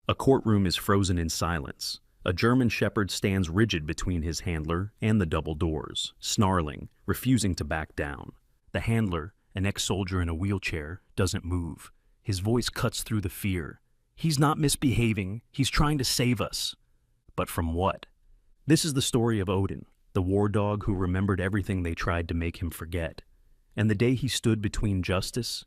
A courtroom is frozen in silence. A German shepherd stands rigid between his handler and the double doors, snarling, refusing to back down. The handler, an ex-soldier in a wheelchair, doesn't move. His voice cuts through the fear. He's not misbehaving. He's trying to save us. But from what? This is the story of Odin, the war dog who remembered everything they tried to make him forget, and the day he stood between justice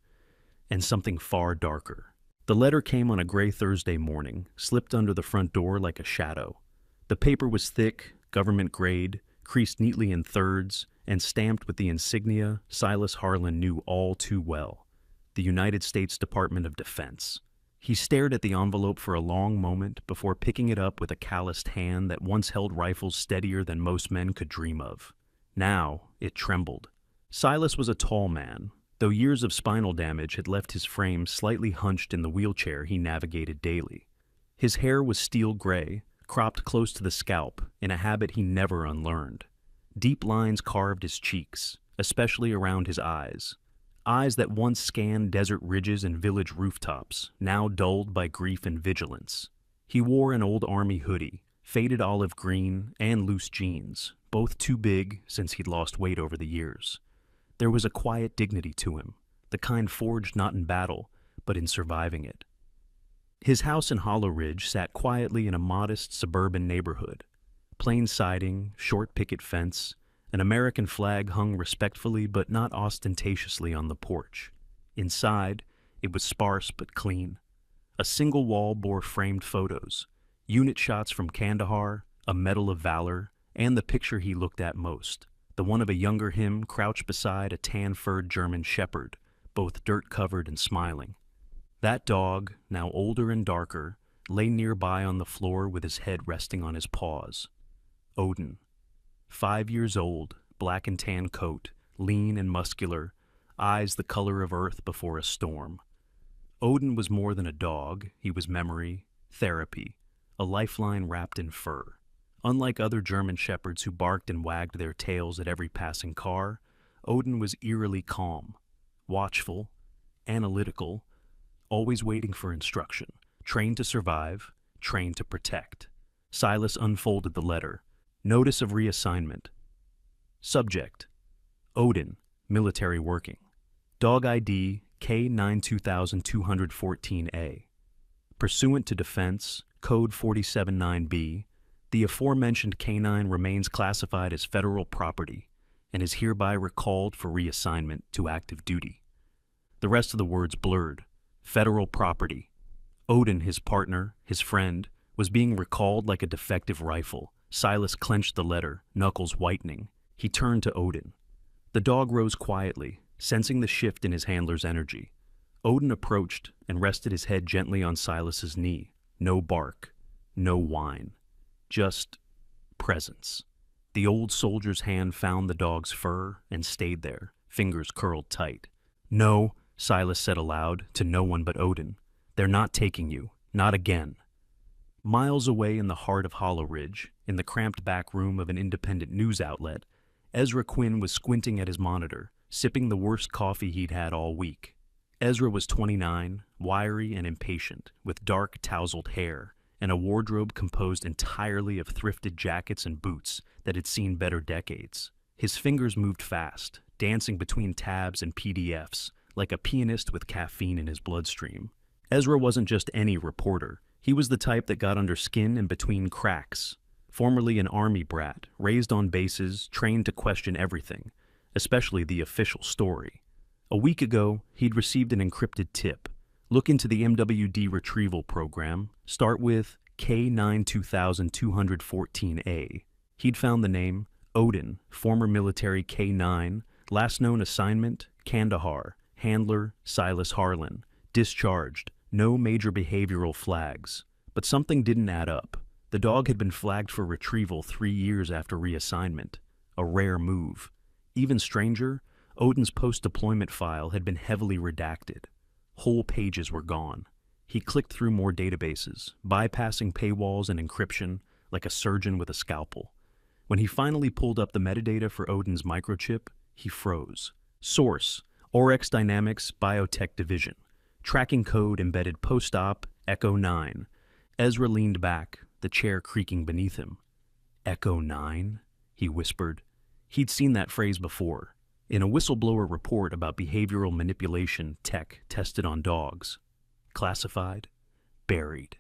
and something far darker. The letter came on a gray Thursday morning, slipped under the front door like a shadow. The paper was thick, government grade, creased neatly in thirds, and stamped with the insignia Silas Harlan knew all too well: the United States Department of Defense. He stared at the envelope for a long moment before picking it up with a calloused hand that once held rifles steadier than most men could dream of. Now it trembled. Silas was a tall man, though years of spinal damage had left his frame slightly hunched in the wheelchair he navigated daily. His hair was steel gray, cropped close to the scalp in a habit he never unlearned. Deep lines carved his cheeks, especially around his eyes. Eyes that once scanned desert ridges and village rooftops, now dulled by grief and vigilance. He wore an old army hoodie, faded olive green, and loose jeans, both too big since he'd lost weight over the years. There was a quiet dignity to him, the kind forged not in battle, but in surviving it. His house in Hollow Ridge sat quietly in a modest suburban neighborhood. Plain siding, short picket fence, an American flag hung respectfully but not ostentatiously on the porch. Inside, it was sparse but clean. A single wall bore framed photos, unit shots from Kandahar, a Medal of Valor, and the picture he looked at most, the one of a younger him crouched beside a tan-furred German shepherd, both dirt-covered and smiling. That dog, now older and darker, lay nearby on the floor with his head resting on his paws. Odin. 5 years old, black and tan coat, lean and muscular, eyes the color of earth before a storm. Odin was more than a dog. He was memory, therapy, a lifeline wrapped in fur. Unlike other German shepherds who barked and wagged their tails at every passing car, Odin was eerily calm, watchful, analytical, always waiting for instruction, trained to survive, trained to protect. Silas unfolded the letter. Notice of reassignment. Subject: Odin, military working. Dog ID K92214A. Pursuant to Defense Code 479B, the aforementioned canine remains classified as federal property and is hereby recalled for reassignment to active duty. The rest of the words blurred. Federal property. Odin, his partner, his friend, was being recalled like a defective rifle. Silas clenched the letter, knuckles whitening. He turned to Odin. The dog rose quietly, sensing the shift in his handler's energy. Odin approached and rested his head gently on Silas's knee. No bark, no whine. Just presence. The old soldier's hand found the dog's fur and stayed there, fingers curled tight. "No," Silas said aloud, to no one but Odin. "They're not taking you. Not again." Miles away in the heart of Hollow Ridge, in the cramped back room of an independent news outlet, Ezra Quinn was squinting at his monitor, sipping the worst coffee he'd had all week. Ezra was 29, wiry and impatient, with dark, tousled hair, and a wardrobe composed entirely of thrifted jackets and boots that had seen better decades. His fingers moved fast, dancing between tabs and PDFs, like a pianist with caffeine in his bloodstream. Ezra wasn't just any reporter. He was the type that got under skin and between cracks. Formerly an army brat, raised on bases, trained to question everything, especially the official story. A week ago, he'd received an encrypted tip. Look into the MWD retrieval program. Start with K92214A. He'd found the name Odin, former military K9, last known assignment Kandahar, handler Silas Harlan, discharged, no major behavioral flags. But something didn't add up. The dog had been flagged for retrieval 3 years after reassignment, a rare move. Even stranger, Odin's post-deployment file had been heavily redacted. Whole pages were gone. He clicked through more databases, bypassing paywalls and encryption like a surgeon with a scalpel. When he finally pulled up the metadata for Odin's microchip, he froze. Source: Oryx Dynamics Biotech Division. Tracking code embedded post-op Echo 9. Ezra leaned back, the chair creaking beneath him. Echo 9? He whispered. He'd seen that phrase before, in a whistleblower report about behavioral manipulation tech tested on dogs. Classified, buried.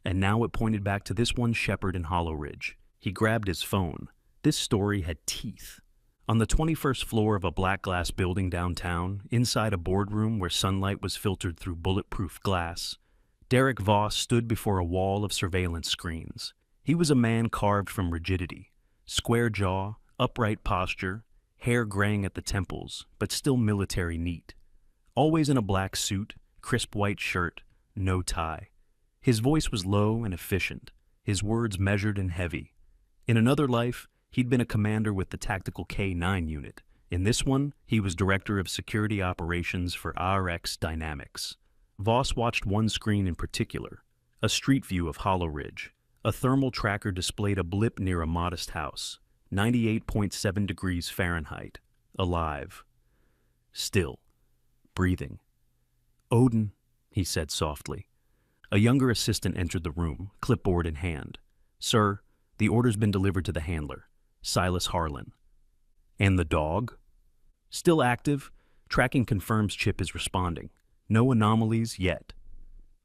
And now it pointed back to this one shepherd in Hollow Ridge. He grabbed his phone. This story had teeth. On the 21st floor of a black glass building downtown, inside a boardroom where sunlight was filtered through bulletproof glass, Derek Voss stood before a wall of surveillance screens. He was a man carved from rigidity. Square jaw, upright posture, hair graying at the temples, but still military neat. Always in a black suit, crisp white shirt, no tie. His voice was low and efficient, his words measured and heavy. In another life, he'd been a commander with the Tactical K-9 unit. In this one, he was director of security operations for RX Dynamics. Voss watched one screen in particular, a street view of Hollow Ridge. A thermal tracker displayed a blip near a modest house, 98.7 degrees Fahrenheit, alive. Still, breathing. Odin, he said softly. A younger assistant entered the room, clipboard in hand. Sir, the order's been delivered to the handler, Silas Harlan. And the dog? Still active. Tracking confirms chip is responding. No anomalies yet.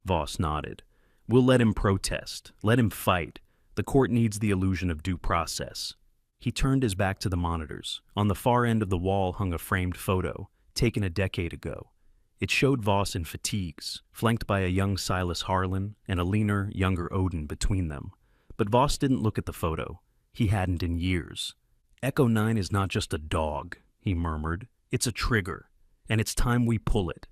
Voss nodded. We'll let him protest. Let him fight. The court needs the illusion of due process. He turned his back to the monitors. On the far end of the wall hung a framed photo, taken a decade ago. It showed Voss in fatigues, flanked by a young Silas Harlan and a leaner, younger Odin between them. But Voss didn't look at the photo. He hadn't in years. Echo 9 is not just a dog, he murmured. It's a trigger, and it's time we pull it.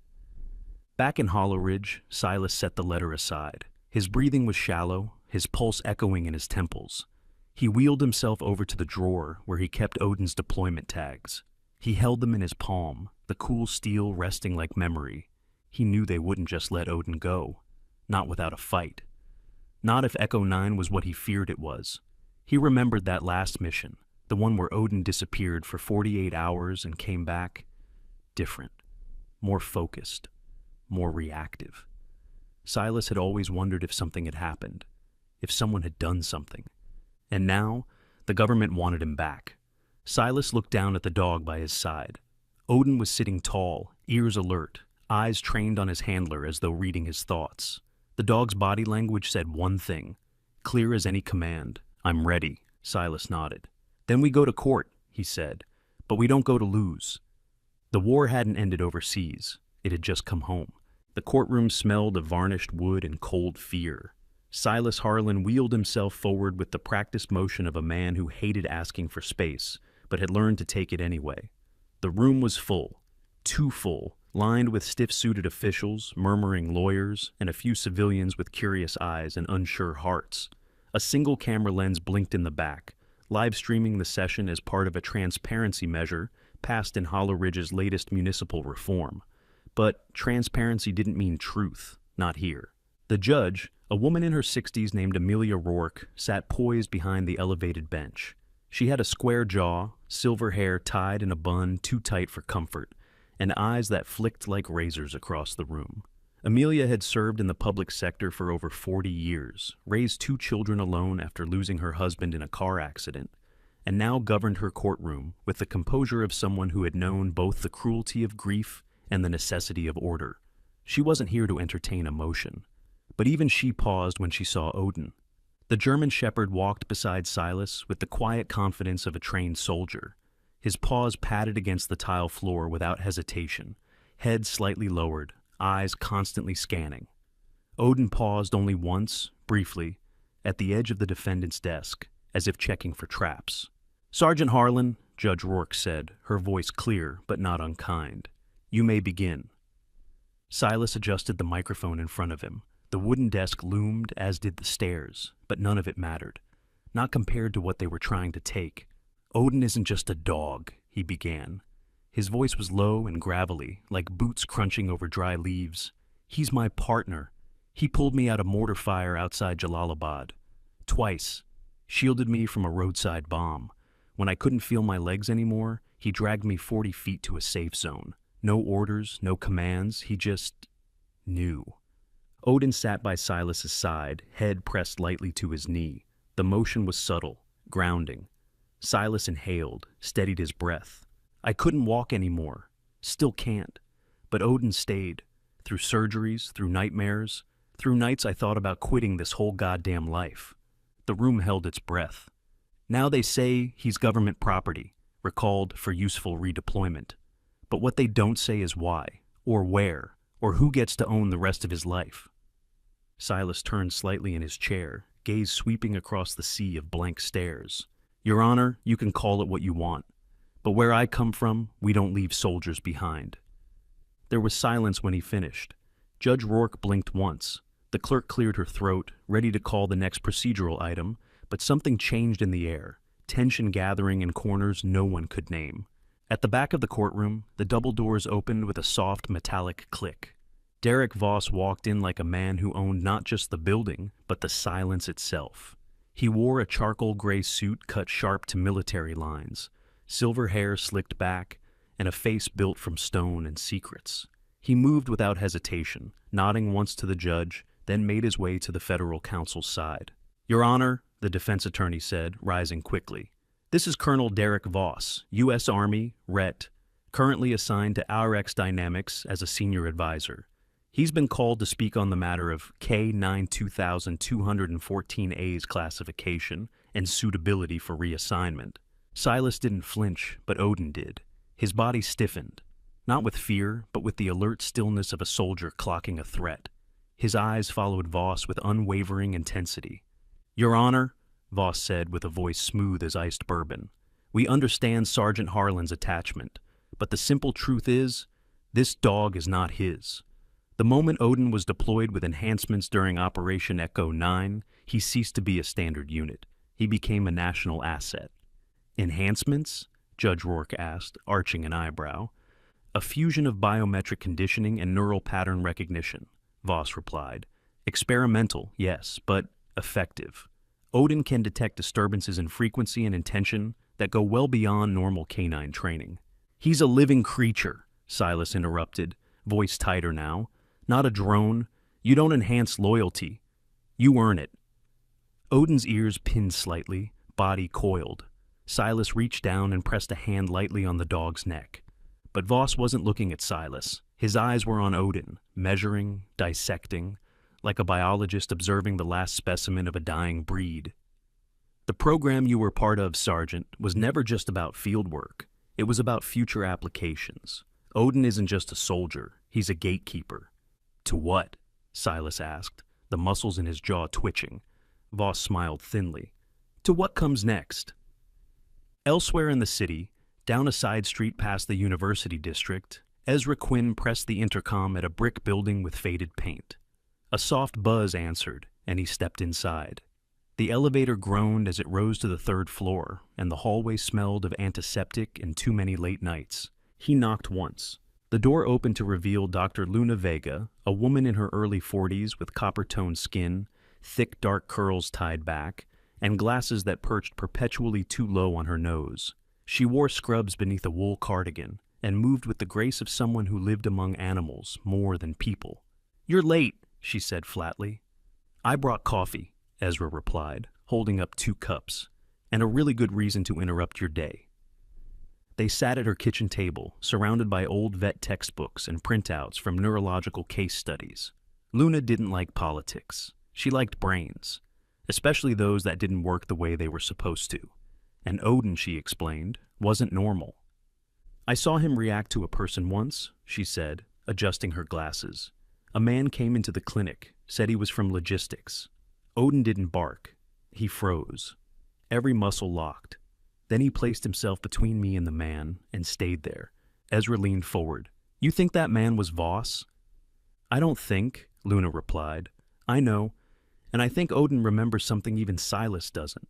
Back in Hollow Ridge, Silas set the letter aside. His breathing was shallow, his pulse echoing in his temples. He wheeled himself over to the drawer where he kept Odin's deployment tags. He held them in his palm, the cool steel resting like memory. He knew they wouldn't just let Odin go. Not without a fight. Not if Echo 9 was what he feared it was. He remembered that last mission, the one where Odin disappeared for 48 hours and came back. Different. More focused. More reactive. Silas had always wondered if something had happened. If someone had done something. And now, the government wanted him back. Silas looked down at the dog by his side. Odin was sitting tall, ears alert, eyes trained on his handler as though reading his thoughts. The dog's body language said one thing, clear as any command. I'm ready, Silas nodded. Then we go to court, he said, but we don't go to lose. The war hadn't ended overseas. It had just come home. The courtroom smelled of varnished wood and cold fear. Silas Harlan wheeled himself forward with the practiced motion of a man who hated asking for space, but had learned to take it anyway. The room was full, too full, lined with stiff-suited officials, murmuring lawyers, and a few civilians with curious eyes and unsure hearts. A single camera lens blinked in the back, live streaming the session as part of a transparency measure passed in Hollow Ridge's latest municipal reform. But transparency didn't mean truth, not here. The judge, a woman in her 60s named Amelia Rourke, sat poised behind the elevated bench. She had a square jaw, silver hair tied in a bun too tight for comfort, and eyes that flicked like razors across the room. Amelia had served in the public sector for over 40 years, raised 2 children alone after losing her husband in a car accident, and now governed her courtroom with the composure of someone who had known both the cruelty of grief and the necessity of order. She wasn't here to entertain emotion, but even she paused when she saw Odin. The German shepherd walked beside Silas with the quiet confidence of a trained soldier. His paws patted against the tile floor without hesitation, head slightly lowered, eyes constantly scanning. Odin paused only once, briefly, at the edge of the defendant's desk, as if checking for traps. Sergeant Harlan, Judge Rourke said, her voice clear but not unkind. You may begin. Silas adjusted the microphone in front of him. The wooden desk loomed, as did the stairs, but none of it mattered. Not compared to what they were trying to take. Odin isn't just a dog, he began. His voice was low and gravelly, like boots crunching over dry leaves. He's my partner. He pulled me out of mortar fire outside Jalalabad. Twice. Shielded me from a roadside bomb. When I couldn't feel my legs anymore, he dragged me 40 feet to a safe zone. No orders, no commands, he just knew. Odin sat by Silas's side, head pressed lightly to his knee. The motion was subtle, grounding. Silas inhaled, steadied his breath. I couldn't walk anymore. Still can't. But Odin stayed. Through surgeries, through nightmares, through nights I thought about quitting this whole goddamn life. The room held its breath. Now they say he's government property, recalled for useful redeployment. But what they don't say is why, or where, or who gets to own the rest of his life. Silas turned slightly in his chair, gaze sweeping across the sea of blank stares. Your Honor, you can call it what you want. But where I come from, we don't leave soldiers behind. There was silence when he finished. Judge Rourke blinked once. The clerk cleared her throat, ready to call the next procedural item, but something changed in the air, tension gathering in corners no one could name. At the back of the courtroom, the double doors opened with a soft metallic click. Derek Voss walked in like a man who owned not just the building, but the silence itself. He wore a charcoal gray suit cut sharp to military lines, silver hair slicked back, and a face built from stone and secrets. He moved without hesitation, nodding once to the judge, then made his way to the federal counsel's side. Your Honor, the defense attorney said, rising quickly. This is Colonel Derek Voss, U.S. Army, RET, currently assigned to RX Dynamics as a senior advisor. He's been called to speak on the matter of K-9-2214A's classification and suitability for reassignment. Silas didn't flinch, but Odin did. His body stiffened, not with fear, but with the alert stillness of a soldier clocking a threat. His eyes followed Voss with unwavering intensity. Your Honor, Voss said with a voice smooth as iced bourbon, we understand Sergeant Harlan's attachment, but the simple truth is, this dog is not his. The moment Odin was deployed with enhancements during Operation Echo 9, he ceased to be a standard unit. He became a national asset. Enhancements? Judge Rourke asked, arching an eyebrow. A fusion of biometric conditioning and neural pattern recognition, Voss replied. Experimental, yes, but effective. Odin can detect disturbances in frequency and intention that go well beyond normal canine training. He's a living creature, Silas interrupted, voice tighter now. Not a drone. You don't enhance loyalty. You earn it. Odin's ears pinned slightly, body coiled. Silas reached down and pressed a hand lightly on the dog's neck. But Voss wasn't looking at Silas. His eyes were on Odin, measuring, dissecting, like a biologist observing the last specimen of a dying breed. The program you were part of, Sergeant, was never just about field work. It was about future applications. Odin isn't just a soldier, he's a gatekeeper. To what? Silas asked, the muscles in his jaw twitching. Voss smiled thinly. To what comes next? Elsewhere in the city, down a side street past the university district, Ezra Quinn pressed the intercom at a brick building with faded paint. A soft buzz answered, and he stepped inside. The elevator groaned as it rose to the third floor, and the hallway smelled of antiseptic and too many late nights. He knocked once. The door opened to reveal Dr. Luna Vega, a woman in her early 40s with copper-toned skin, thick dark curls tied back, and glasses that perched perpetually too low on her nose. She wore scrubs beneath a wool cardigan and moved with the grace of someone who lived among animals more than people. You're late, she said flatly. I brought coffee, Ezra replied, holding up 2 cups, and a really good reason to interrupt your day. They sat at her kitchen table, surrounded by old vet textbooks and printouts from neurological case studies. Luna didn't like politics. She liked brains, especially those that didn't work the way they were supposed to. And Odin, she explained, wasn't normal. I saw him react to a person once, she said, adjusting her glasses. A man came into the clinic, said he was from logistics. Odin didn't bark. He froze. Every muscle locked. Then he placed himself between me and the man and stayed there. Ezra leaned forward. You think that man was Voss? I don't think, Luna replied. I know, and I think Odin remembers something even Silas doesn't.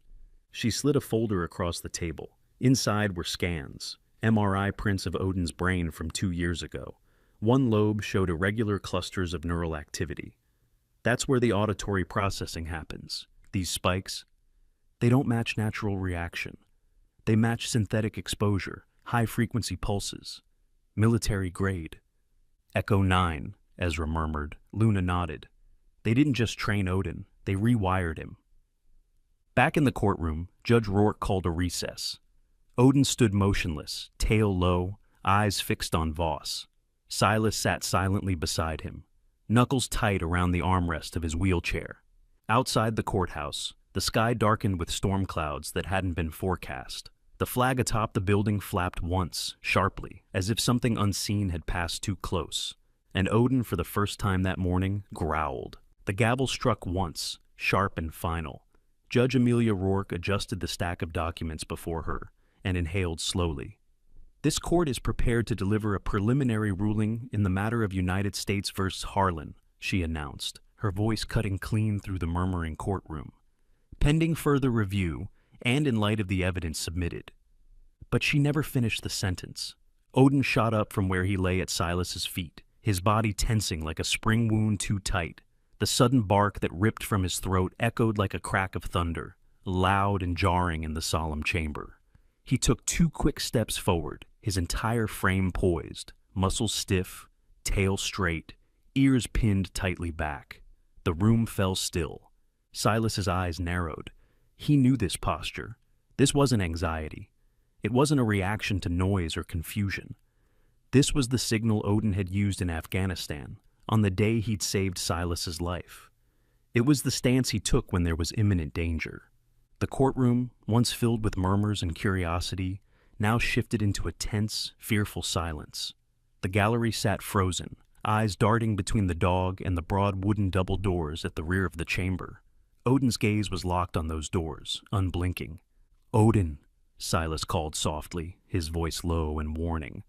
She slid a folder across the table. Inside were scans, MRI prints of Odin's brain from 2 years ago. One lobe showed irregular clusters of neural activity. That's where the auditory processing happens. These spikes, they don't match natural reaction. They match synthetic exposure, high-frequency pulses. Military grade. Echo 9, Ezra murmured. Luna nodded. They didn't just train Odin, they rewired him. Back in the courtroom, Judge Rourke called a recess. Odin stood motionless, tail low, eyes fixed on Voss. Silas sat silently beside him, knuckles tight around the armrest of his wheelchair. Outside the courthouse, the sky darkened with storm clouds that hadn't been forecast. The flag atop the building flapped once, sharply, as if something unseen had passed too close. And Odin, for the first time that morning, growled. The gavel struck once, sharp and final. Judge Amelia Rourke adjusted the stack of documents before her and inhaled slowly. This court is prepared to deliver a preliminary ruling in the matter of United States v. Harlan, she announced, her voice cutting clean through the murmuring courtroom. Pending further review, and in light of the evidence submitted. But she never finished the sentence. Odin shot up from where he lay at Silas's feet, his body tensing like a spring wound too tight. The sudden bark that ripped from his throat echoed like a crack of thunder, loud and jarring in the solemn chamber. He took 2 quick steps forward, his entire frame poised, muscles stiff, tail straight, ears pinned tightly back. The room fell still. Silas's eyes narrowed. He knew this posture. This wasn't anxiety. It wasn't a reaction to noise or confusion. This was the signal Odin had used in Afghanistan, on the day he'd saved Silas's life. It was the stance he took when there was imminent danger. The courtroom, once filled with murmurs and curiosity, now shifted into a tense, fearful silence. The gallery sat frozen, eyes darting between the dog and the broad wooden double doors at the rear of the chamber. Odin's gaze was locked on those doors, unblinking. "Odin," Silas called softly, his voice low and warning.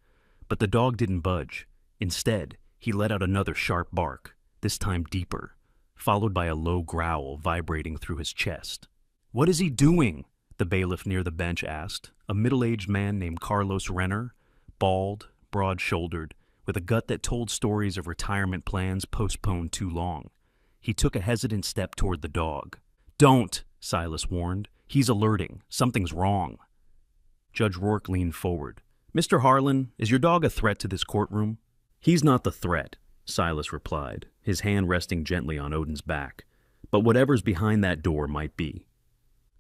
But the dog didn't budge. Instead, he let out another sharp bark, this time deeper, followed by a low growl vibrating through his chest. "What is he doing?" the bailiff near the bench asked, a middle-aged man named Carlos Renner, bald, broad-shouldered, with a gut that told stories of retirement plans postponed too long. He took a hesitant step toward the dog. "Don't," Silas warned. "He's alerting. Something's wrong." Judge Rourke leaned forward. "Mr. Harlan, is your dog a threat to this courtroom?" "He's not the threat," Silas replied, his hand resting gently on Odin's back. "But whatever's behind that door might be."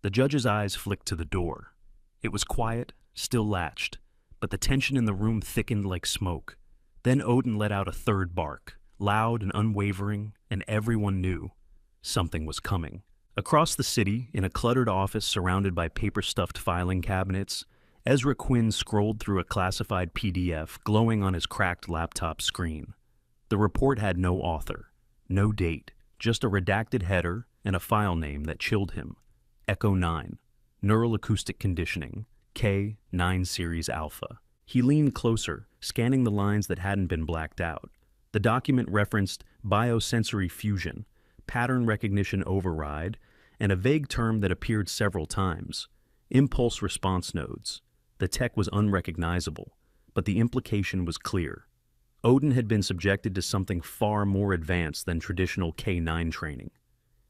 The judge's eyes flicked to the door. It was quiet, still latched, but the tension in the room thickened like smoke. Then Odin let out a third bark, loud and unwavering, and everyone knew something was coming. Across the city, in a cluttered office surrounded by paper-stuffed filing cabinets, Ezra Quinn scrolled through a classified PDF glowing on his cracked laptop screen. The report had no author, no date, just a redacted header and a file name that chilled him. Echo 9, Neural Acoustic Conditioning, K9 Series Alpha. He leaned closer, scanning the lines that hadn't been blacked out. The document referenced biosensory fusion, pattern recognition override, and a vague term that appeared several times, impulse response nodes. The tech was unrecognizable, but the implication was clear. Odin had been subjected to something far more advanced than traditional K9 training.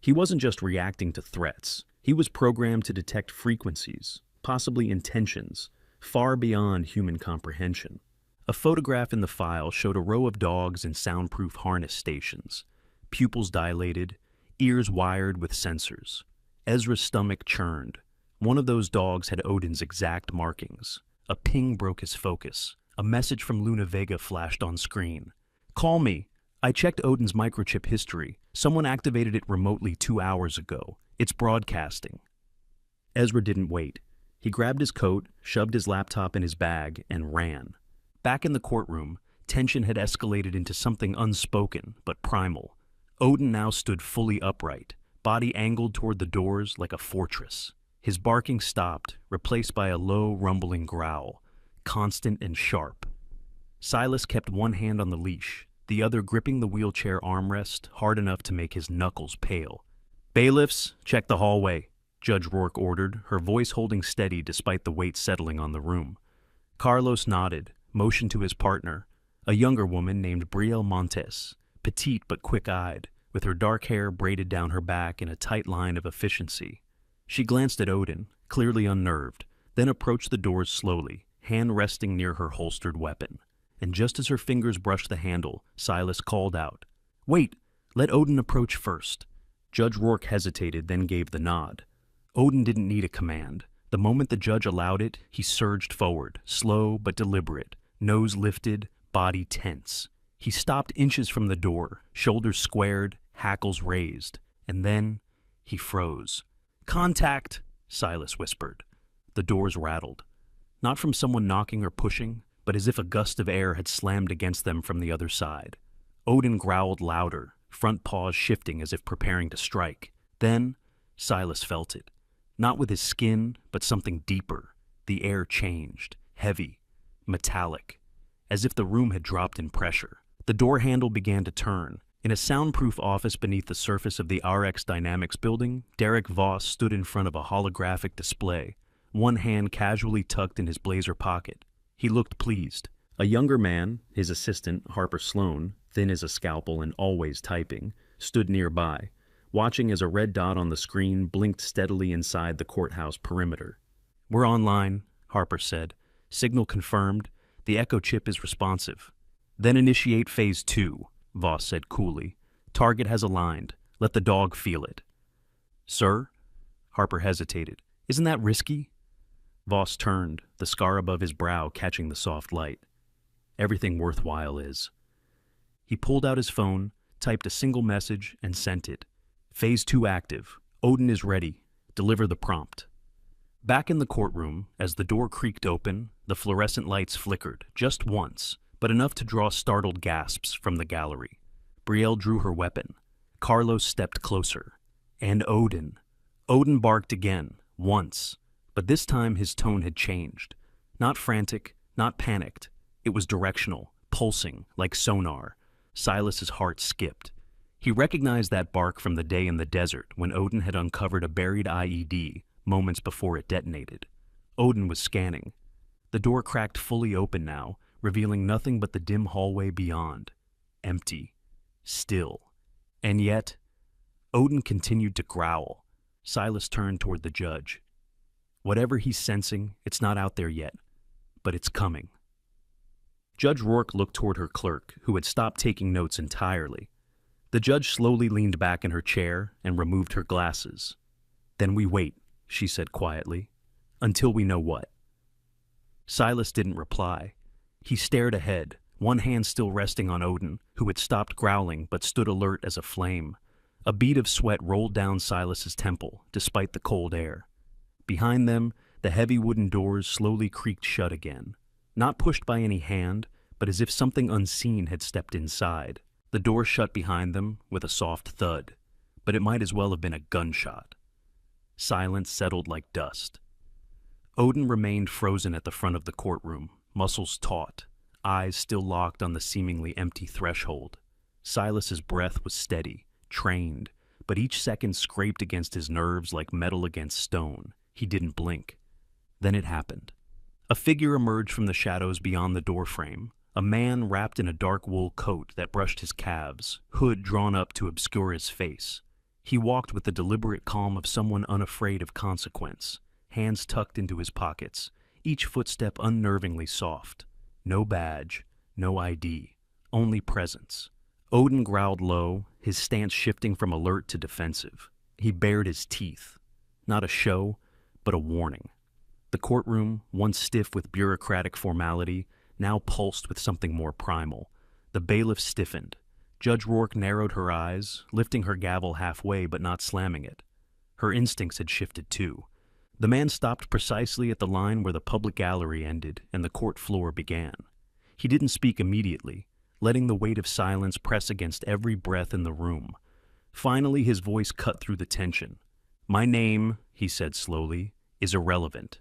He wasn't just reacting to threats. He was programmed to detect frequencies, possibly intentions, far beyond human comprehension. A photograph in the file showed a row of dogs in soundproof harness stations, pupils dilated, ears wired with sensors. Ezra's stomach churned. One of those dogs had Odin's exact markings. A ping broke his focus. A message from Luna Vega flashed on screen. "Call me. I checked Odin's microchip history. Someone activated it remotely 2 hours ago. It's broadcasting." Ezra didn't wait. He grabbed his coat, shoved his laptop in his bag, and ran. Back in the courtroom, tension had escalated into something unspoken but primal. Odin now stood fully upright, body angled toward the doors like a fortress. His barking stopped, replaced by a low, rumbling growl, constant and sharp. Silas kept one hand on the leash, the other gripping the wheelchair armrest hard enough to make his knuckles pale. "Bailiffs, check the hallway," Judge Rourke ordered, her voice holding steady despite the weight settling on the room. Carlos nodded, motioned to his partner, a younger woman named Brielle Montes, petite but quick-eyed, with her dark hair braided down her back in a tight line of efficiency. She glanced at Odin, clearly unnerved, then approached the doors slowly, hand resting near her holstered weapon. And just as her fingers brushed the handle, Silas called out, "Wait, Let Odin approach first. Judge Rourke hesitated, then gave the nod. Odin didn't need a command. The moment the judge allowed it, he surged forward, slow but deliberate, nose lifted, body tense. He stopped inches from the door, shoulders squared, hackles raised, and then he froze. "Contact!" Silas whispered. The doors rattled. Not from someone knocking or pushing, but as if a gust of air had slammed against them from the other side. Odin growled louder, front paws shifting as if preparing to strike. Then Silas felt it. Not with his skin, but something deeper. The air changed, heavy, metallic, as if the room had dropped in pressure. The door handle began to turn. In a soundproof office beneath the surface of the RX Dynamics building, Derek Voss stood in front of a holographic display, one hand casually tucked in his blazer pocket. He looked pleased. A younger man, his assistant, Harper Sloan, thin as a scalpel and always typing, stood nearby, watching as a red dot on the screen blinked steadily inside the courthouse perimeter. "We're online," Harper said. "Signal confirmed. The echo chip is responsive." "Then initiate phase 2, Voss said coolly. "Target has aligned. Let the dog feel it." "Sir?" Harper hesitated. "Isn't that risky?" Voss turned, the scar above his brow catching the soft light. "Everything worthwhile is." He pulled out his phone, typed a single message, and sent it. "Phase 2 active. Odin is ready. Deliver the prompt." Back in the courtroom, as the door creaked open, the fluorescent lights flickered, just once, but enough to draw startled gasps from the gallery. Brielle drew her weapon. Carlos stepped closer. And Odin. Odin barked again, once, but this time his tone had changed. Not frantic, not panicked. It was directional, pulsing, like sonar. Silas's heart skipped. He recognized that bark from the day in the desert when Odin had uncovered a buried IED moments before it detonated. Odin was scanning. The door cracked fully open now, revealing nothing but the dim hallway beyond. Empty. Still. And yet, Odin continued to growl. Silas turned toward the judge. "Whatever he's sensing, it's not out there yet, but it's coming." Judge Rourke looked toward her clerk, who had stopped taking notes entirely. The judge slowly leaned back in her chair and removed her glasses. "Then we wait," she said quietly, "until we know what." Silas didn't reply. He stared ahead, one hand still resting on Odin, who had stopped growling but stood alert as a flame. A bead of sweat rolled down Silas's temple, despite the cold air. Behind them, the heavy wooden doors slowly creaked shut again. Not pushed by any hand, but as if something unseen had stepped inside. The door shut behind them with a soft thud, but it might as well have been a gunshot. Silence settled like dust. Odin remained frozen at the front of the courtroom, muscles taut, eyes still locked on the seemingly empty threshold. Silas's breath was steady, trained, but each second scraped against his nerves like metal against stone. He didn't blink. Then it happened. A figure emerged from the shadows beyond the doorframe, a man wrapped in a dark wool coat that brushed his calves, hood drawn up to obscure his face. He walked with the deliberate calm of someone unafraid of consequence, hands tucked into his pockets, each footstep unnervingly soft. No badge, no ID, only presence. Odin growled low, his stance shifting from alert to defensive. He bared his teeth. Not a show, but a warning. The courtroom, once stiff with bureaucratic formality, now pulsed with something more primal. The bailiff stiffened. Judge Rourke narrowed her eyes, lifting her gavel halfway but not slamming it. Her instincts had shifted too. The man stopped precisely at the line where the public gallery ended and the court floor began. He didn't speak immediately, letting the weight of silence press against every breath in the room. Finally, his voice cut through the tension. "My name," he said slowly, "is irrelevant.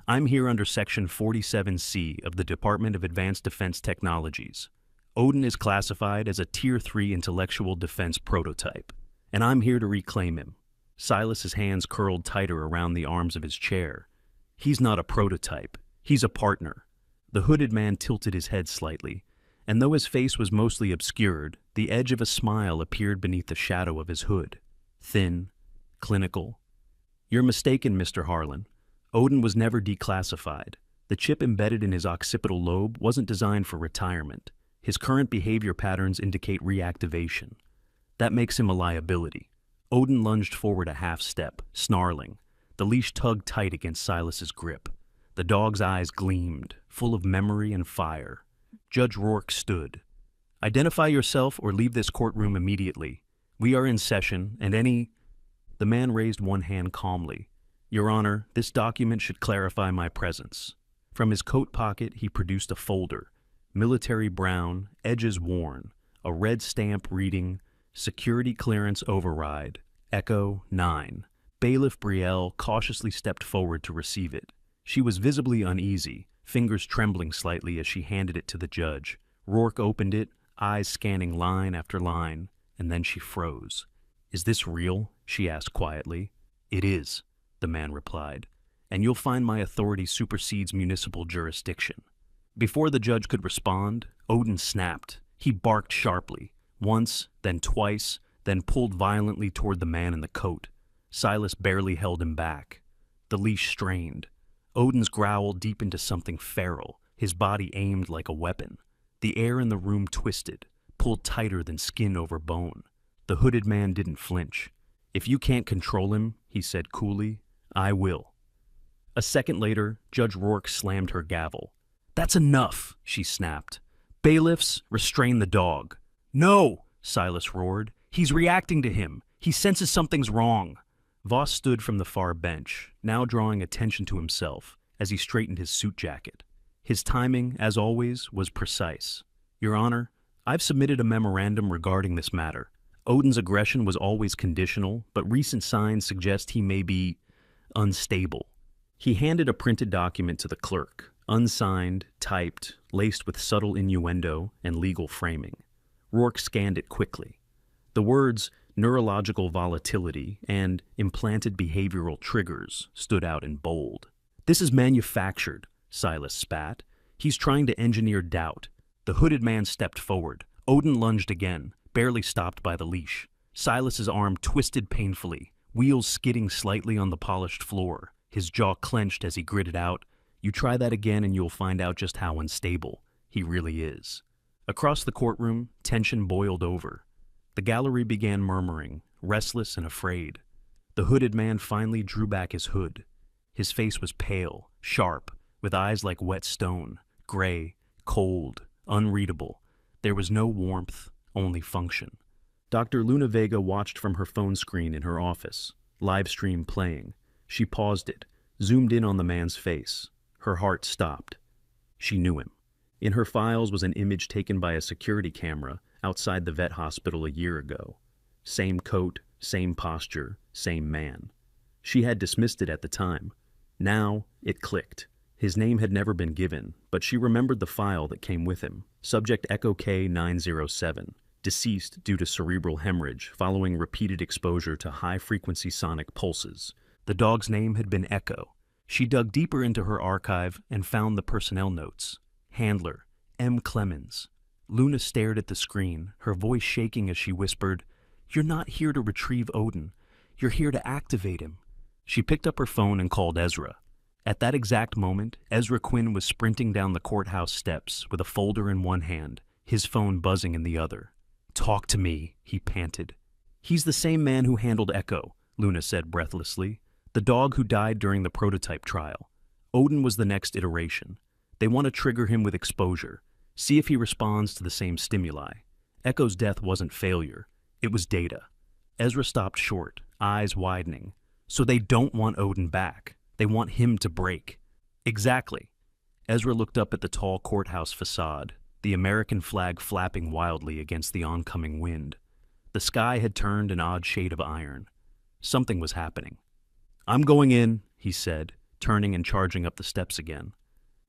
I'm here under Section 47C of the Department of Advanced Defense Technologies. Odin is classified as a Tier 3 intellectual defense prototype, and I'm here to reclaim him." Silas's hands curled tighter around the arms of his chair. "He's not a prototype. He's a partner." The hooded man tilted his head slightly, and though his face was mostly obscured, the edge of a smile appeared beneath the shadow of his hood. Thin, clinical. "You're mistaken, Mr. Harlan. Odin was never declassified. The chip embedded in his occipital lobe wasn't designed for retirement. His current behavior patterns indicate reactivation." That makes him a liability. Odin lunged forward a half step, snarling. The leash tugged tight against Silas's grip. The dog's eyes gleamed, full of memory and fire. Judge Rourke stood. "Identify yourself or leave this courtroom immediately. We are in session, and any—" The man raised one hand calmly. "Your Honor, this document should clarify my presence." From his coat pocket, he produced a folder. Military brown, edges worn, a red stamp reading, "Security Clearance Override, Echo 9. Bailiff Brielle cautiously stepped forward to receive it. She was visibly uneasy, fingers trembling slightly as she handed it to the judge. Rourke opened it, eyes scanning line after line, and then she froze. "Is this real?" she asked quietly. "It is," the man replied, "and you'll find my authority supersedes municipal jurisdiction." Before the judge could respond, Odin snapped. He barked sharply, once, then twice, then pulled violently toward the man in the coat. Silas barely held him back. The leash strained. Odin's growl deepened to something feral, his body aimed like a weapon. The air in the room twisted, pulled tighter than skin over bone. The hooded man didn't flinch. "If you can't control him," he said coolly, "I will." A second later, Judge Rourke slammed her gavel. "That's enough," she snapped. "Bailiffs, restrain the dog." "No!" Silas roared. "He's reacting to him. He senses something's wrong." Voss stood from the far bench, now drawing attention to himself as he straightened his suit jacket. His timing, as always, was precise. "Your Honor, I've submitted a memorandum regarding this matter. Odin's aggression was always conditional, but recent signs suggest he may be unstable." He handed a printed document to the clerk, unsigned, typed, laced with subtle innuendo and legal framing. Rourke scanned it quickly. The words "neurological volatility" and "implanted behavioral triggers" stood out in bold. "This is manufactured," Silas spat. "He's trying to engineer doubt." The hooded man stepped forward. Odin lunged again, barely stopped by the leash. Silas's arm twisted painfully, wheels skidding slightly on the polished floor. His jaw clenched as he gritted out, "You try that again and you'll find out just how unstable he really is." Across the courtroom, tension boiled over. The gallery began murmuring, restless and afraid. The hooded man finally drew back his hood. His face was pale, sharp, with eyes like wet stone, gray, cold, unreadable. There was no warmth, only function. Dr. Luna Vega watched from her phone screen in her office, live stream playing. She paused it, zoomed in on the man's face. Her heart stopped. She knew him. In her files was an image taken by a security camera outside the vet hospital a year ago. Same coat, same posture, same man. She had dismissed it at the time. Now, it clicked. His name had never been given, but she remembered the file that came with him. Subject Echo K907, deceased due to cerebral hemorrhage following repeated exposure to high-frequency sonic pulses. The dog's name had been Echo. She dug deeper into her archive and found the personnel notes. Handler, M. Clemens. Luna stared at the screen, her voice shaking as she whispered, "You're not here to retrieve Odin. You're here to activate him." She picked up her phone and called Ezra. At that exact moment, Ezra Quinn was sprinting down the courthouse steps with a folder in one hand, his phone buzzing in the other. "Talk to me," he panted. "He's the same man who handled Echo," Luna said breathlessly. "The dog who died during the prototype trial. Odin was the next iteration. They want to trigger him with exposure. See if he responds to the same stimuli. Echo's death wasn't failure. It was data." Ezra stopped short, eyes widening. "So they don't want Odin back. They want him to break." "Exactly." Ezra looked up at the tall courthouse facade, the American flag flapping wildly against the oncoming wind. The sky had turned an odd shade of iron. Something was happening. "I'm going in," he said, turning and charging up the steps again.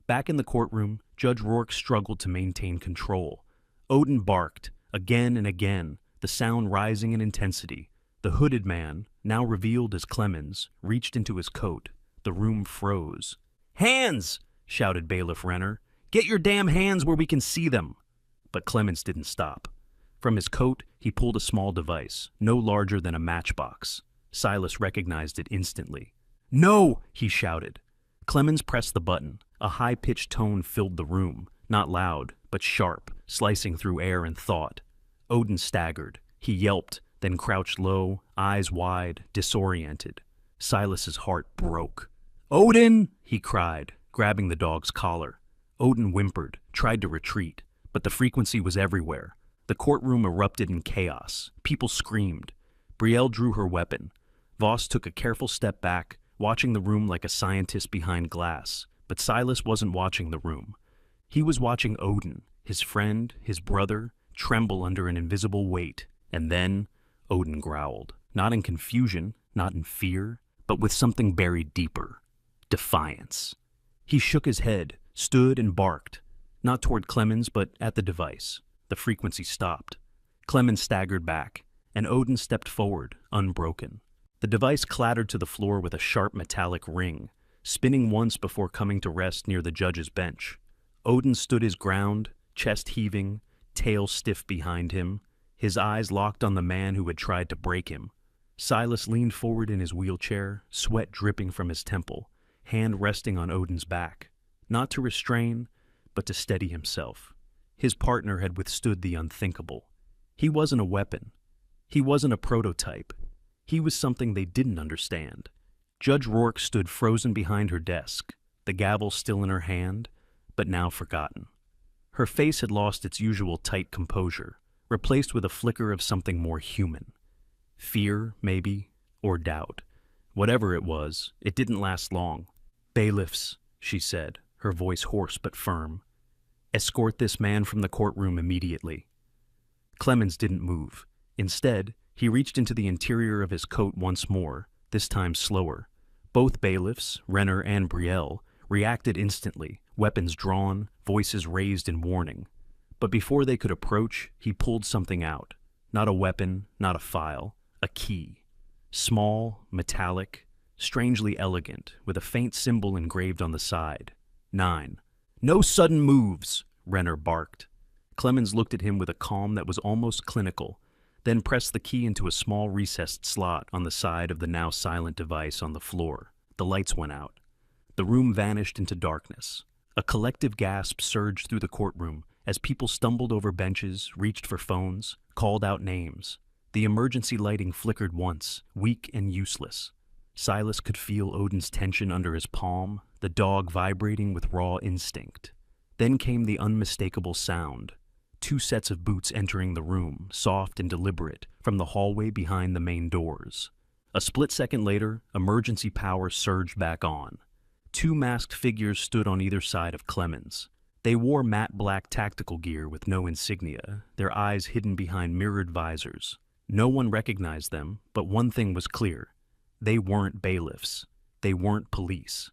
Back in the courtroom, Judge Rourke struggled to maintain control. Odin barked, again and again, the sound rising in intensity. The hooded man, now revealed as Clemens, reached into his coat. The room froze. "Hands!" shouted Bailiff Renner. "Get your damn hands where we can see them!" But Clemens didn't stop. From his coat, he pulled a small device, no larger than a matchbox. Silas recognized it instantly. "No!" he shouted. Clemens pressed the button. A high-pitched tone filled the room, not loud, but sharp, slicing through air and thought. Odin staggered. He yelped, then crouched low, eyes wide, disoriented. Silas's heart broke. "Odin!" he cried, grabbing the dog's collar. Odin whimpered, tried to retreat, but the frequency was everywhere. The courtroom erupted in chaos. People screamed. Brielle drew her weapon. Voss took a careful step back, watching the room like a scientist behind glass. But Silas wasn't watching the room. He was watching Odin, his friend, his brother, tremble under an invisible weight. And then Odin growled, not in confusion, not in fear, but with something buried deeper. Defiance. He shook his head, stood and barked, not toward Clemens, but at the device. The frequency stopped. Clemens staggered back, and Odin stepped forward, unbroken. The device clattered to the floor with a sharp metallic ring, spinning once before coming to rest near the judge's bench. Odin stood his ground, chest heaving, tail stiff behind him, his eyes locked on the man who had tried to break him. Silas leaned forward in his wheelchair, sweat dripping from his temple, hand resting on Odin's back, not to restrain, but to steady himself. His partner had withstood the unthinkable. He wasn't a weapon. He wasn't a prototype. He was something they didn't understand. Judge Rourke stood frozen behind her desk, the gavel still in her hand, but now forgotten. Her face had lost its usual tight composure, replaced with a flicker of something more human. Fear, maybe, or doubt. Whatever it was, it didn't last long. "Bailiffs," she said, her voice hoarse but firm. "Escort this man from the courtroom immediately." Clemens didn't move. Instead, he reached into the interior of his coat once more, this time slower. Both bailiffs, Renner and Brielle, reacted instantly, weapons drawn, voices raised in warning. But before they could approach, he pulled something out. Not a weapon, not a file, a key. Small, metallic, strangely elegant, with a faint symbol engraved on the side. 9. "No sudden moves," Renner barked. Clemens looked at him with a calm that was almost clinical, then pressed the key into a small recessed slot on the side of the now silent device on the floor. The lights went out. The room vanished into darkness. A collective gasp surged through the courtroom as people stumbled over benches, reached for phones, called out names. The emergency lighting flickered once, weak and useless. Silas could feel Odin's tension under his palm, the dog vibrating with raw instinct. Then came the unmistakable sound. 2 sets of boots entering the room, soft and deliberate, from the hallway behind the main doors. A split second later, emergency power surged back on. 2 masked figures stood on either side of Clemens. They wore matte black tactical gear with no insignia, their eyes hidden behind mirrored visors. No one recognized them, but one thing was clear. They weren't bailiffs. They weren't police.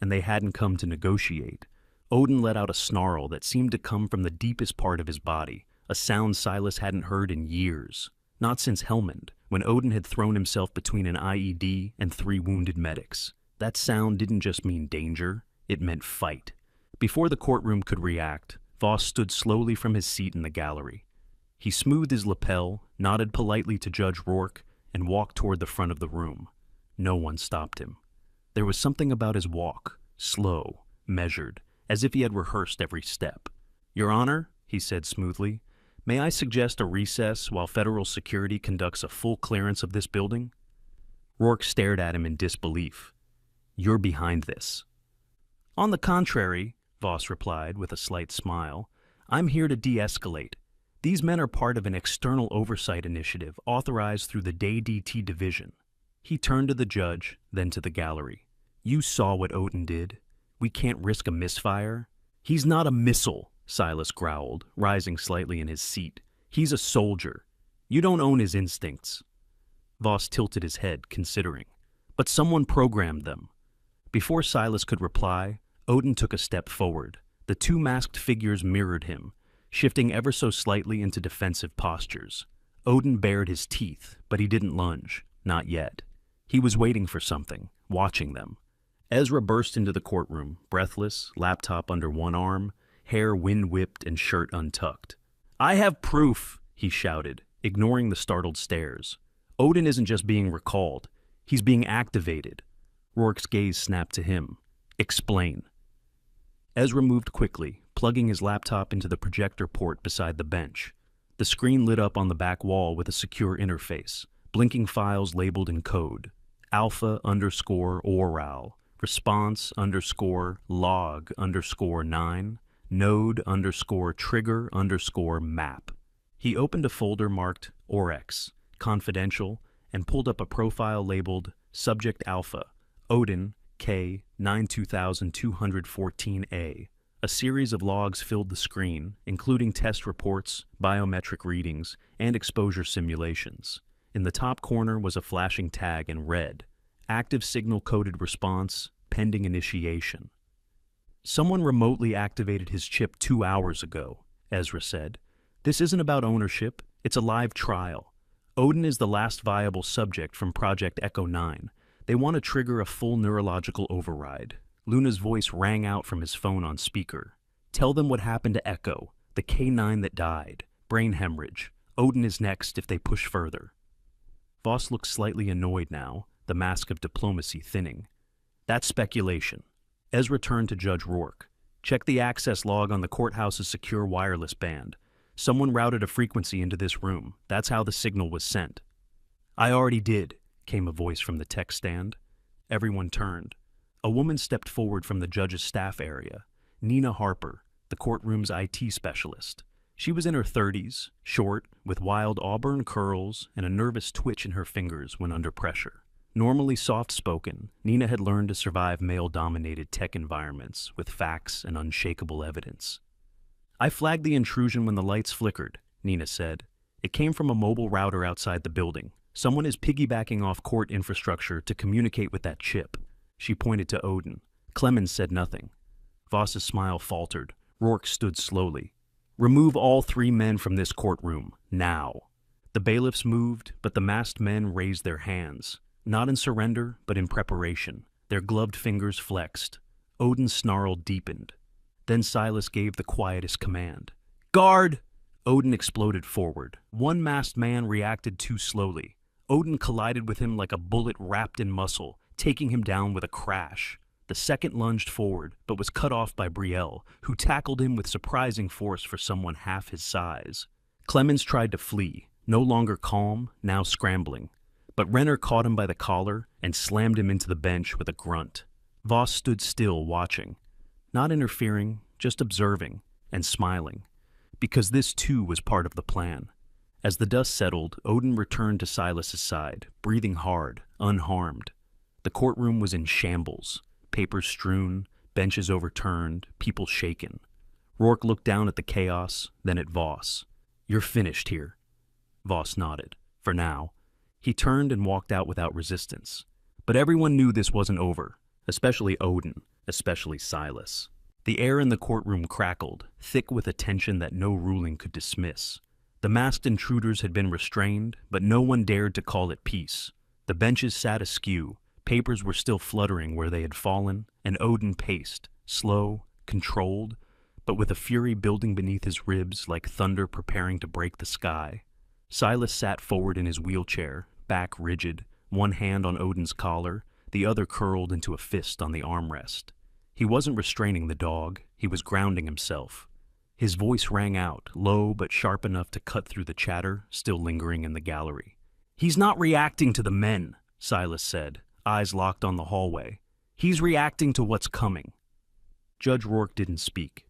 And they hadn't come to negotiate. Odin let out a snarl that seemed to come from the deepest part of his body, a sound Silas hadn't heard in years. Not since Helmand, when Odin had thrown himself between an IED and 3 wounded medics. That sound didn't just mean danger, it meant fight. Before the courtroom could react, Voss stood slowly from his seat in the gallery. He smoothed his lapel, nodded politely to Judge Rourke, and walked toward the front of the room. No one stopped him. There was something about his walk, slow, measured, as if he had rehearsed every step. "Your Honor," he said smoothly, "may I suggest a recess while federal security conducts a full clearance of this building?" Rourke stared at him in disbelief. "You're behind this." "On the contrary," Voss replied with a slight smile, "I'm here to de-escalate. These men are part of an external oversight initiative authorized through the DADT division." He turned to the judge, then to the gallery. "You saw what Odin did. We can't risk a misfire." "He's not a missile," Silas growled, rising slightly in his seat. "He's a soldier. You don't own his instincts." Voss tilted his head, considering. "But someone programmed them." Before Silas could reply, Odin took a step forward. The 2 masked figures mirrored him, shifting ever so slightly into defensive postures. Odin bared his teeth, but he didn't lunge. Not yet. He was waiting for something, watching them. Ezra burst into the courtroom, breathless, laptop under one arm, hair wind-whipped and shirt untucked. "I have proof," he shouted, ignoring the startled stares. "Odin isn't just being recalled. He's being activated." Rourke's gaze snapped to him. "Explain." Ezra moved quickly, plugging his laptop into the projector port beside the bench. The screen lit up on the back wall with a secure interface, blinking files labeled in code. Alpha_oral, response_log_9, node_trigger_map. He opened a folder marked Orex, confidential, and pulled up a profile labeled Subject Alpha, Odin, K 92214A. A series of logs filled the screen, including test reports, biometric readings, and exposure simulations. In the top corner was a flashing tag in red, Active Signal-Coded Response, Pending Initiation. Someone remotely activated his chip 2 hours ago, Ezra said. This isn't about ownership, it's a live trial. Odin is the last viable subject from Project Echo 9. They want to trigger a full neurological override. Luna's voice rang out from his phone on speaker. Tell them what happened to Echo, the K9 that died. Brain hemorrhage. Odin is next if they push further. Voss looked slightly annoyed now, the mask of diplomacy thinning. That's speculation. Ezra turned to Judge Rourke. Check the access log on the courthouse's secure wireless band. Someone routed a frequency into this room. That's how the signal was sent. I already did, came a voice from the tech stand. Everyone turned. A woman stepped forward from the judge's staff area. Nina Harper, the courtroom's IT specialist. She was in her 30s, short, with wild auburn curls and a nervous twitch in her fingers when under pressure. Normally soft-spoken, Nina had learned to survive male-dominated tech environments with facts and unshakable evidence. I flagged the intrusion when the lights flickered, Nina said. It came from a mobile router outside the building. Someone is piggybacking off court infrastructure to communicate with that chip. She pointed to Odin. Clemens said nothing. Voss's smile faltered. Rourke stood slowly. Remove all 3 men from this courtroom, now. The bailiffs moved, but the masked men raised their hands. Not in surrender, but in preparation. Their gloved fingers flexed. Odin's snarl deepened. Then Silas gave the quietest command. Guard! Odin exploded forward. One masked man reacted too slowly. Odin collided with him like a bullet wrapped in muscle, taking him down with a crash. The second lunged forward, but was cut off by Brielle, who tackled him with surprising force for someone half his size. Clemens tried to flee, no longer calm, now scrambling. But Renner caught him by the collar and slammed him into the bench with a grunt. Voss stood still, watching. Not interfering, just observing, and smiling. Because this too was part of the plan. As the dust settled, Odin returned to Silas's side, breathing hard, unharmed. The courtroom was in shambles. Papers strewn, benches overturned, people shaken. Rourke looked down at the chaos, then at Voss. You're finished here. Voss nodded. For now. He turned and walked out without resistance. But everyone knew this wasn't over, especially Odin, especially Silas. The air in the courtroom crackled, thick with a tension that no ruling could dismiss. The masked intruders had been restrained, but no one dared to call it peace. The benches sat askew, papers were still fluttering where they had fallen, and Odin paced, slow, controlled, but with a fury building beneath his ribs like thunder preparing to break the sky. Silas sat forward in his wheelchair, back rigid, one hand on Odin's collar, the other curled into a fist on the armrest. He wasn't restraining the dog, he was grounding himself. His voice rang out, low but sharp enough to cut through the chatter still lingering in the gallery. He's not reacting to the men, Silas said, eyes locked on the hallway. He's reacting to what's coming. Judge Rourke didn't speak.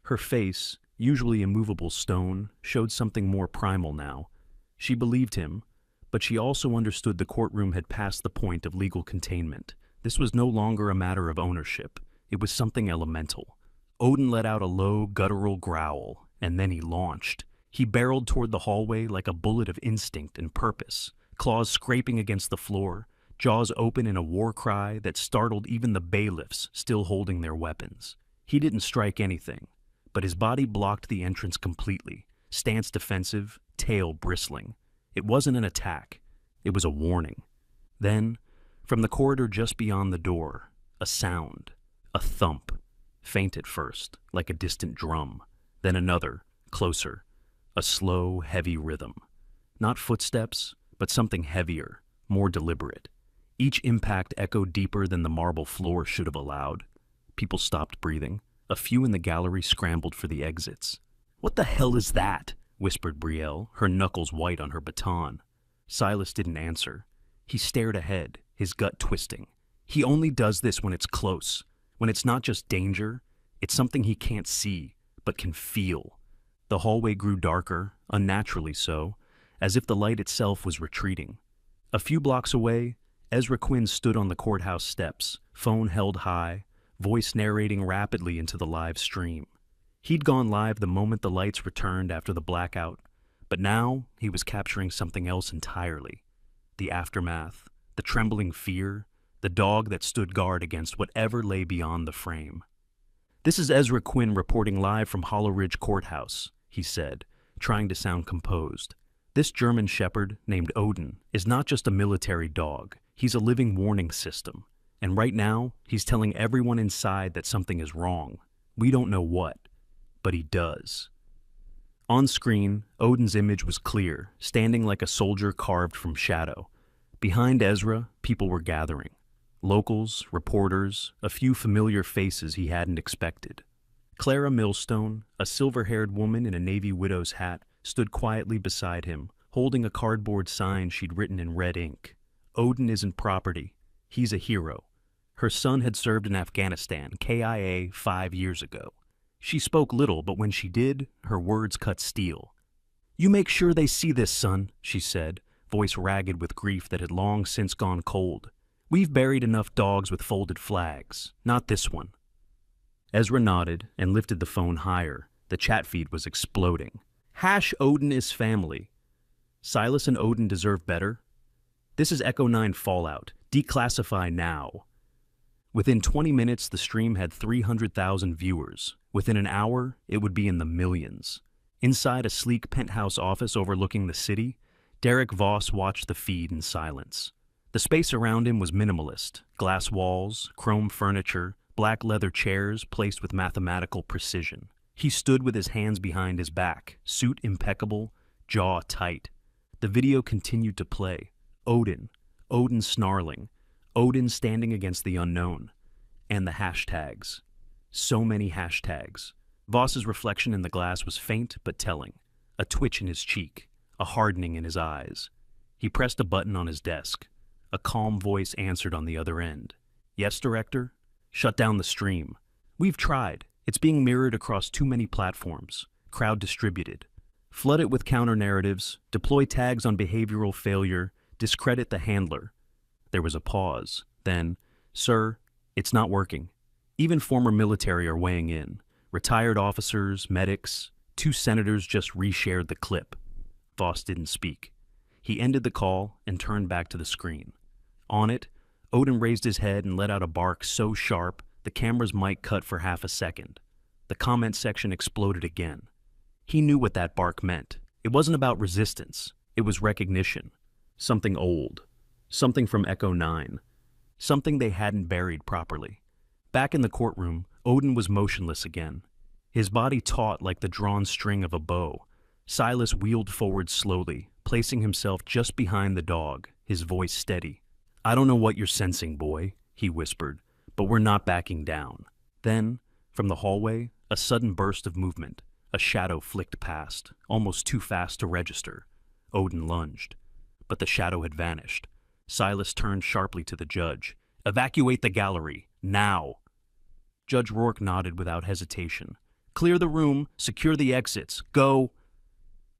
Her face, usually immovable stone, showed something more primal now. She believed him, but she also understood the courtroom had passed the point of legal containment. This was no longer a matter of ownership. It was something elemental. Odin let out a low, guttural growl, and then he launched. He barreled toward the hallway like a bullet of instinct and purpose, claws scraping against the floor, jaws open in a war cry that startled even the bailiffs still holding their weapons. He didn't strike anything, but his body blocked the entrance completely, stance defensive, tail bristling. It wasn't an attack. It was a warning. Then, from the corridor just beyond the door, a sound, a thump. Faint at first, like a distant drum, then another, closer, a slow, heavy rhythm. Not footsteps, but something heavier, more deliberate. Each impact echoed deeper than the marble floor should have allowed. People stopped breathing. A few in the gallery scrambled for the exits. What the hell is that? whispered Brielle, her knuckles white on her baton. Silas didn't answer. He stared ahead, his gut twisting. He only does this when it's close, when it's not just danger, it's something he can't see, but can feel. The hallway grew darker, unnaturally so, as if the light itself was retreating. A few blocks away, Ezra Quinn stood on the courthouse steps, phone held high, voice narrating rapidly into the live stream. He'd gone live the moment the lights returned after the blackout, but now he was capturing something else entirely. The aftermath, the trembling fear, the dog that stood guard against whatever lay beyond the frame. "This is Ezra Quinn reporting live from Hollow Ridge Courthouse," he said, trying to sound composed. "This German Shepherd, named Odin, is not just a military dog. He's a living warning system. And right now, he's telling everyone inside that something is wrong. We don't know what, but he does." On screen, Odin's image was clear, standing like a soldier carved from shadow. Behind Ezra, people were gathering. Locals, reporters, a few familiar faces he hadn't expected. Clara Millstone, a silver-haired woman in a Navy widow's hat, stood quietly beside him, holding a cardboard sign she'd written in red ink. "Odin isn't property. He's a hero." Her son had served in Afghanistan, KIA, 5 years ago. She spoke little, but when she did, her words cut steel. "You make sure they see this, son," she said, voice ragged with grief that had long since gone cold. "We've buried enough dogs with folded flags. Not this one." Ezra nodded and lifted the phone higher. The chat feed was exploding. "Odin is family. Silas and Odin deserve better. This is Echo 9 Fallout. Declassify now." Within 20 minutes, the stream had 300,000 viewers. Within an hour, it would be in the millions. Inside a sleek penthouse office overlooking the city, Derek Voss watched the feed in silence. The space around him was minimalist: glass walls, chrome furniture, black leather chairs placed with mathematical precision. He stood with his hands behind his back, suit impeccable, jaw tight. The video continued to play. Odin snarling, Odin standing against the unknown. And the hashtags. So many hashtags. Voss's reflection in the glass was faint but telling. A twitch in his cheek, a hardening in his eyes. He pressed a button on his desk. A calm voice answered on the other end. "Yes, Director? Shut down the stream. We've tried. It's being mirrored across too many platforms. Crowd distributed. Flood it with counter-narratives, deploy tags on behavioral failure, discredit the handler." There was a pause. Then, "Sir, it's not working. Even former military are weighing in. Retired officers, medics, 2 senators just reshared the clip." Voss didn't speak. He ended the call and turned back to the screen. On it, Odin raised his head and let out a bark so sharp the camera's mic cut for half a second. The comment section exploded again. He knew what that bark meant. It wasn't about resistance. It was recognition. Something old. Something from Echo 9. Something they hadn't buried properly. Back in the courtroom, Odin was motionless again. His body taut like the drawn string of a bow. Silas wheeled forward slowly, placing himself just behind the dog, his voice steady. "I don't know what you're sensing, boy," he whispered, "but we're not backing down." Then, from the hallway, a sudden burst of movement. A shadow flicked past, almost too fast to register. Odin lunged. But the shadow had vanished. Silas turned sharply to the judge. "Evacuate the gallery, now." Judge Rourke nodded without hesitation. "Clear the room, secure the exits, go."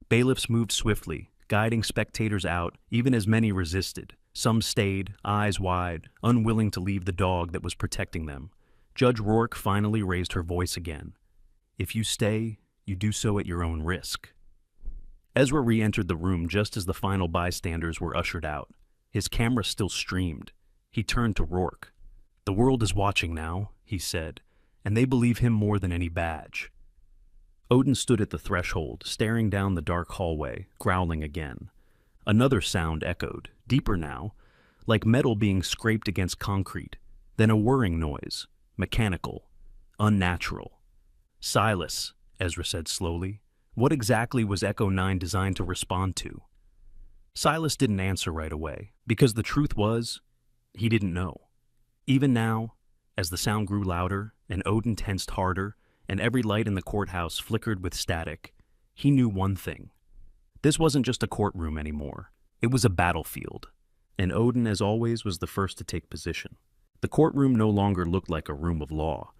Bailiffs moved swiftly, guiding spectators out, even as many resisted. Some stayed, eyes wide, unwilling to leave the dog that was protecting them. Judge Rourke finally raised her voice again. "If you stay, you do so at your own risk." Ezra re-entered the room just as the final bystanders were ushered out. His camera still streamed. He turned to Rourke. "The world is watching now," he said, "and they believe him more than any badge." Odin stood at the threshold, staring down the dark hallway, growling again. Another sound echoed, deeper now, like metal being scraped against concrete, then a whirring noise, mechanical, unnatural. "Silas," Ezra said slowly, "what exactly was Echo 9 designed to respond to?" Silas didn't answer right away, because the truth was, he didn't know. Even now, as the sound grew louder and Odin tensed harder and every light in the courthouse flickered with static, He knew one thing. This wasn't just a courtroom anymore. It was a battlefield. And Odin, as always, was the first to take position. The courtroom no longer looked like a room of law.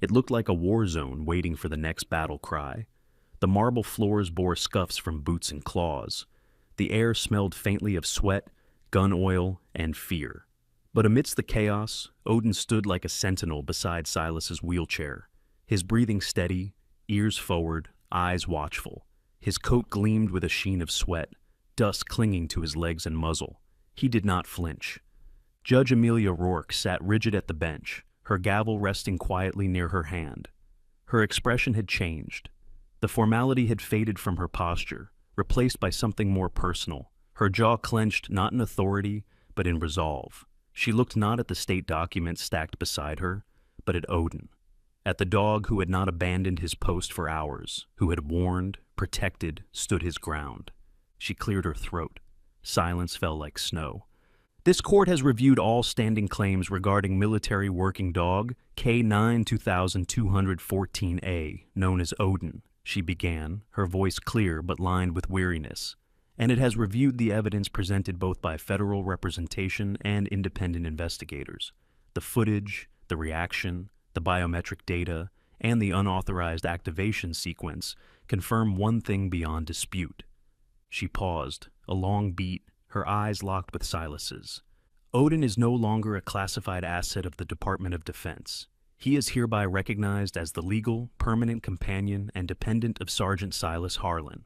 It looked like a war zone waiting for the next battle cry. The marble floors bore scuffs from boots and claws. The air smelled faintly of sweat, gun oil, and fear. But amidst the chaos, Odin stood like a sentinel beside Silas's wheelchair, his breathing steady, ears forward, eyes watchful. His coat gleamed with a sheen of sweat, dust clinging to his legs and muzzle. He did not flinch. Judge Amelia Rourke sat rigid at the bench, her gavel resting quietly near her hand. Her expression had changed. The formality had faded from her posture, replaced by something more personal. Her jaw clenched not in authority, but in resolve. She looked not at the state documents stacked beside her, but at Odin, at the dog who had not abandoned his post for hours, who had warned, protected, stood his ground. She cleared her throat. Silence fell like snow. This court has reviewed all standing claims regarding military working dog K9 2214A, known as Odin, she began, her voice clear but lined with weariness. And it has reviewed the evidence presented both by federal representation and independent investigators. The footage, the reaction, the biometric data, and the unauthorized activation sequence confirm one thing beyond dispute. She paused, a long beat, her eyes locked with Silas's. Odin is no longer a classified asset of the Department of Defense. He is hereby recognized as the legal, permanent companion and dependent of Sergeant Silas Harlan.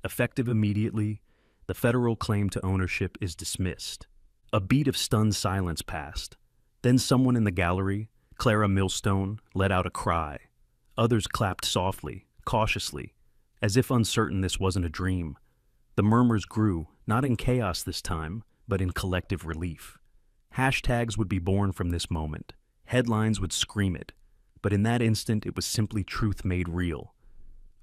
Effective immediately, the federal claim to ownership is dismissed. A beat of stunned silence passed. Then someone in the gallery, Clara Millstone, let out a cry. Others clapped softly, cautiously, as if uncertain this wasn't a dream. The murmurs grew, not in chaos this time, but in collective relief. Hashtags would be born from this moment. Headlines would scream it. But in that instant, it was simply truth made real.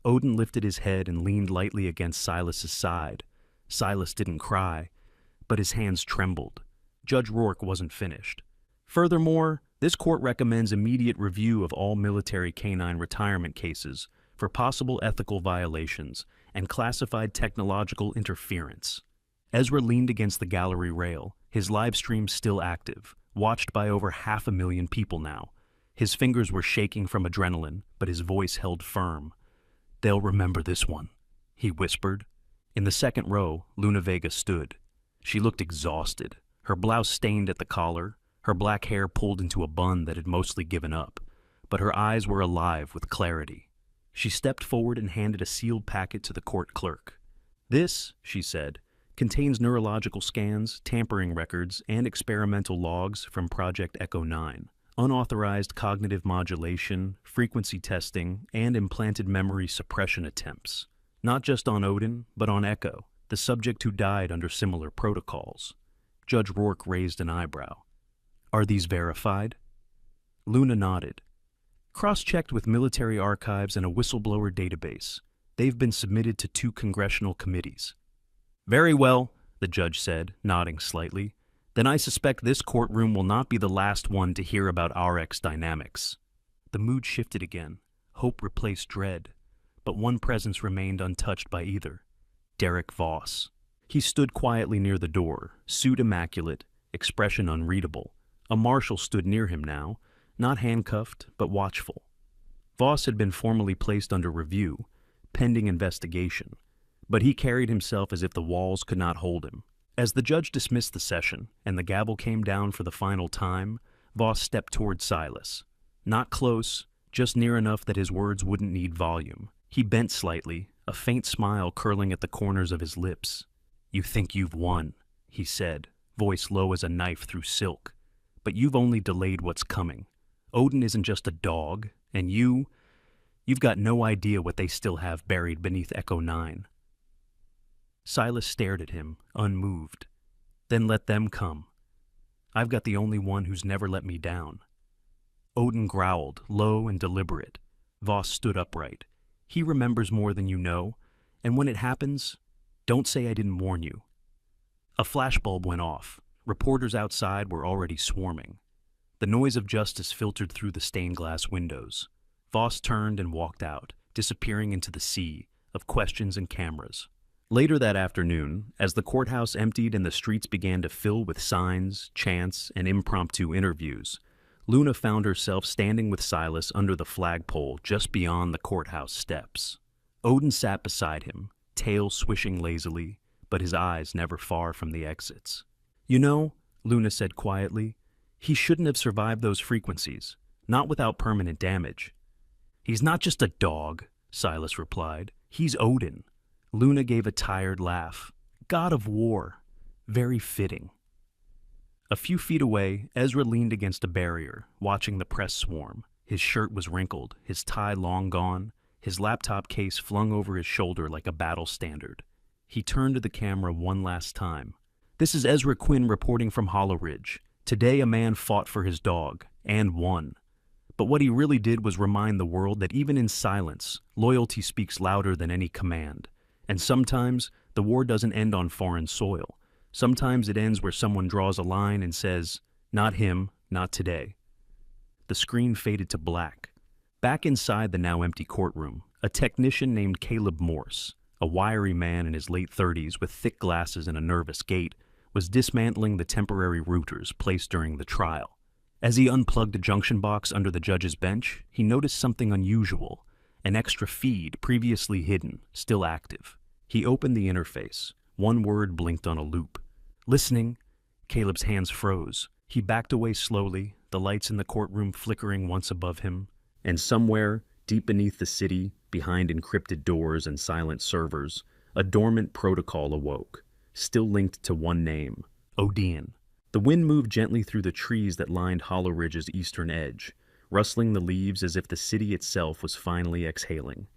Odin lifted his head and leaned lightly against Silas's side. Silas didn't cry, but his hands trembled. Judge Rourke wasn't finished. Furthermore, this court recommends immediate review of all military canine retirement cases for possible ethical violations and classified technological interference. Ezra leaned against the gallery rail, his live stream still active, watched by over 500,000 people now. His fingers were shaking from adrenaline, but his voice held firm. "They'll remember this one," he whispered. In the second row, Luna Vega stood. She looked exhausted, her blouse stained at the collar, her black hair pulled into a bun that had mostly given up, but her eyes were alive with clarity. She stepped forward and handed a sealed packet to the court clerk. "This," she said, "contains neurological scans, tampering records, and experimental logs from Project Echo 9, unauthorized cognitive modulation, frequency testing, and implanted memory suppression attempts. Not just on Odin, but on Echo, the subject who died under similar protocols." Judge Rourke raised an eyebrow. "Are these verified?" Luna nodded. "Cross-checked with military archives and a whistleblower database. They've been submitted to 2 congressional committees." "Very well," the judge said, nodding slightly. "Then I suspect this courtroom will not be the last one to hear about RX dynamics." The mood shifted again. Hope replaced dread. But one presence remained untouched by either. Derek Voss. He stood quietly near the door, suit immaculate, expression unreadable. A marshal stood near him now, not handcuffed, but watchful. Voss had been formally placed under review, pending investigation, but he carried himself as if the walls could not hold him. As the judge dismissed the session and the gavel came down for the final time, Voss stepped toward Silas. Not close, just near enough that his words wouldn't need volume. He bent slightly, a faint smile curling at the corners of his lips. "You think you've won," he said, voice low as a knife through silk. "But you've only delayed what's coming. Odin isn't just a dog, and you've got no idea what they still have buried beneath Echo 9. Silas stared at him, unmoved. "Then let them come. I've got the only one who's never let me down." Odin growled, low and deliberate. Voss stood upright. "He remembers more than you know, and when it happens, don't say I didn't warn you." A flashbulb went off. Reporters outside were already swarming. The noise of justice filtered through the stained glass windows. Voss turned and walked out, disappearing into the sea, of questions and cameras. Later that afternoon, as the courthouse emptied and the streets began to fill with signs, chants, and impromptu interviews, Luna found herself standing with Silas under the flagpole just beyond the courthouse steps. Odin sat beside him, tail swishing lazily, but his eyes never far from the exits. "You know," Luna said quietly, "he shouldn't have survived those frequencies, not without permanent damage." "He's not just a dog," Silas replied. "He's Odin." Luna gave a tired laugh. "God of war. Very fitting." A few feet away, Ezra leaned against a barrier, watching the press swarm. His shirt was wrinkled, his tie long gone, his laptop case flung over his shoulder like a battle standard. He turned to the camera one last time. "This is Ezra Quinn reporting from Hollow Ridge. Today a man fought for his dog, and won. But what he really did was remind the world that even in silence, loyalty speaks louder than any command. And sometimes, the war doesn't end on foreign soil. Sometimes it ends where someone draws a line and says, 'Not him, not today.'" The screen faded to black. Back inside the now empty courtroom, a technician named Caleb Morse, a wiry man in his late 30s with thick glasses and a nervous gait, was dismantling the temporary routers placed during the trial. As he unplugged a junction box under the judge's bench, he noticed something unusual, an extra feed previously hidden, still active. He opened the interface. One word blinked on a loop. "Listening." Caleb's hands froze. He backed away slowly, the lights in the courtroom flickering once above him. And somewhere, deep beneath the city, behind encrypted doors and silent servers, a dormant protocol awoke, still linked to one name, Odin. The wind moved gently through the trees that lined Hollow Ridge's eastern edge, rustling the leaves as if the city itself was finally exhaling.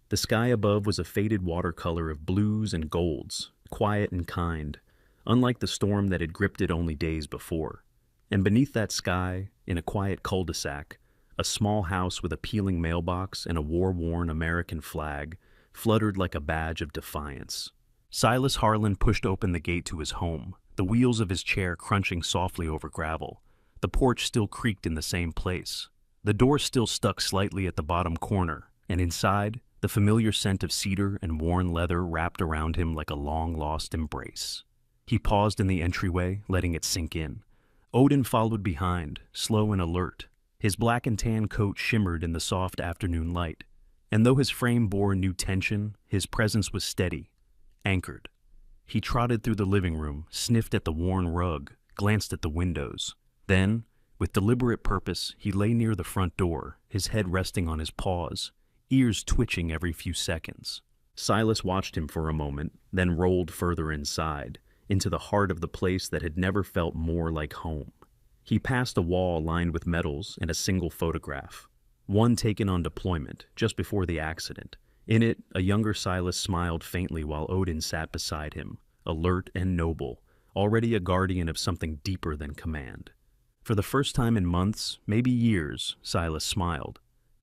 The sky above was a faded watercolor of blues and golds, quiet and kind, unlike the storm that had gripped it only days before. And beneath that sky, in a quiet cul-de-sac, a small house with a peeling mailbox and a war-worn American flag fluttered like a badge of defiance. Silas Harlan pushed open the gate to his home, the wheels of his chair crunching softly over gravel. The porch still creaked in the same place. The door still stuck slightly at the bottom corner, and inside, the familiar scent of cedar and worn leather wrapped around him like a long-lost embrace. He paused in the entryway, letting it sink in. Odin followed behind, slow and alert. His black and tan coat shimmered in the soft afternoon light, and though his frame bore new tension, his presence was steady, anchored. He trotted through the living room, sniffed at the worn rug, glanced at the windows. Then, with deliberate purpose, he lay near the front door, his head resting on his paws, ears twitching every few seconds. Silas watched him for a moment, then rolled further inside, into the heart of the place that had never felt more like home. He passed a wall lined with medals and a single photograph, one taken on deployment, just before the accident. In it, a younger Silas smiled faintly while Odin sat beside him, alert and noble, already a guardian of something deeper than command. For the first time in months, maybe years, Silas smiled.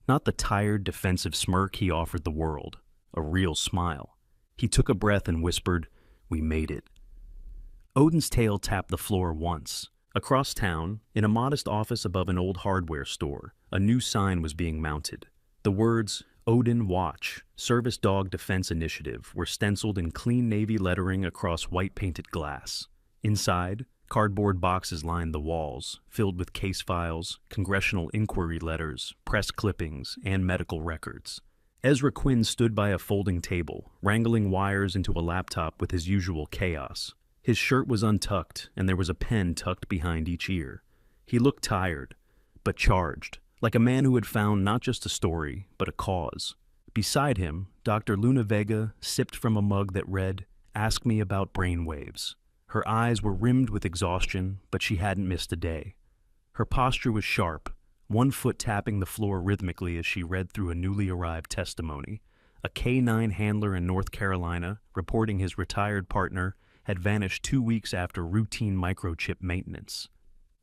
Not the tired, defensive smirk he offered the world, a real smile. He took a breath and whispered, "We made it." Odin's tail tapped the floor once. Across town, in a modest office above an old hardware store, a new sign was being mounted. The words, "Odin Watch, Service Dog Defense Initiative," were stenciled in clean navy lettering across white-painted glass. Inside, cardboard boxes lined the walls, filled with case files, congressional inquiry letters, press clippings, and medical records. Ezra Quinn stood by a folding table, wrangling wires into a laptop with his usual chaos. His shirt was untucked, and there was a pen tucked behind each ear. He looked tired, but charged, like a man who had found not just a story, but a cause. Beside him, Dr. Luna Vega sipped from a mug that read, "Ask me about brainwaves." Her eyes were rimmed with exhaustion, but she hadn't missed a day. Her posture was sharp, one foot tapping the floor rhythmically as she read through a newly arrived testimony. A K-9 handler in North Carolina, reporting his retired partner, had vanished 2 weeks after routine microchip maintenance.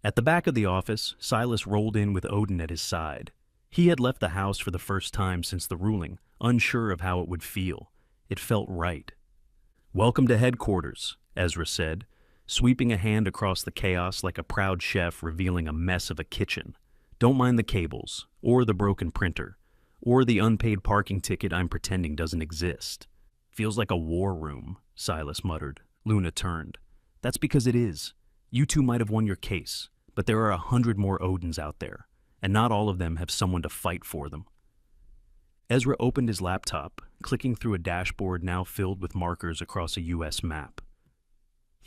At the back of the office, Silas rolled in with Odin at his side. He had left the house for the first time since the ruling, unsure of how it would feel. It felt right. "Welcome to headquarters," Ezra said, sweeping a hand across the chaos like a proud chef revealing a mess of a kitchen. "Don't mind the cables, or the broken printer, Or the unpaid parking ticket I'm pretending doesn't exist. Feels like a war room, Silas muttered. Luna turned. That's because it is. You two might have won your case, but there are 100 more Odins out there, and not all of them have someone to fight for them. Ezra opened his laptop, clicking through a dashboard now filled with markers across a U.S. map.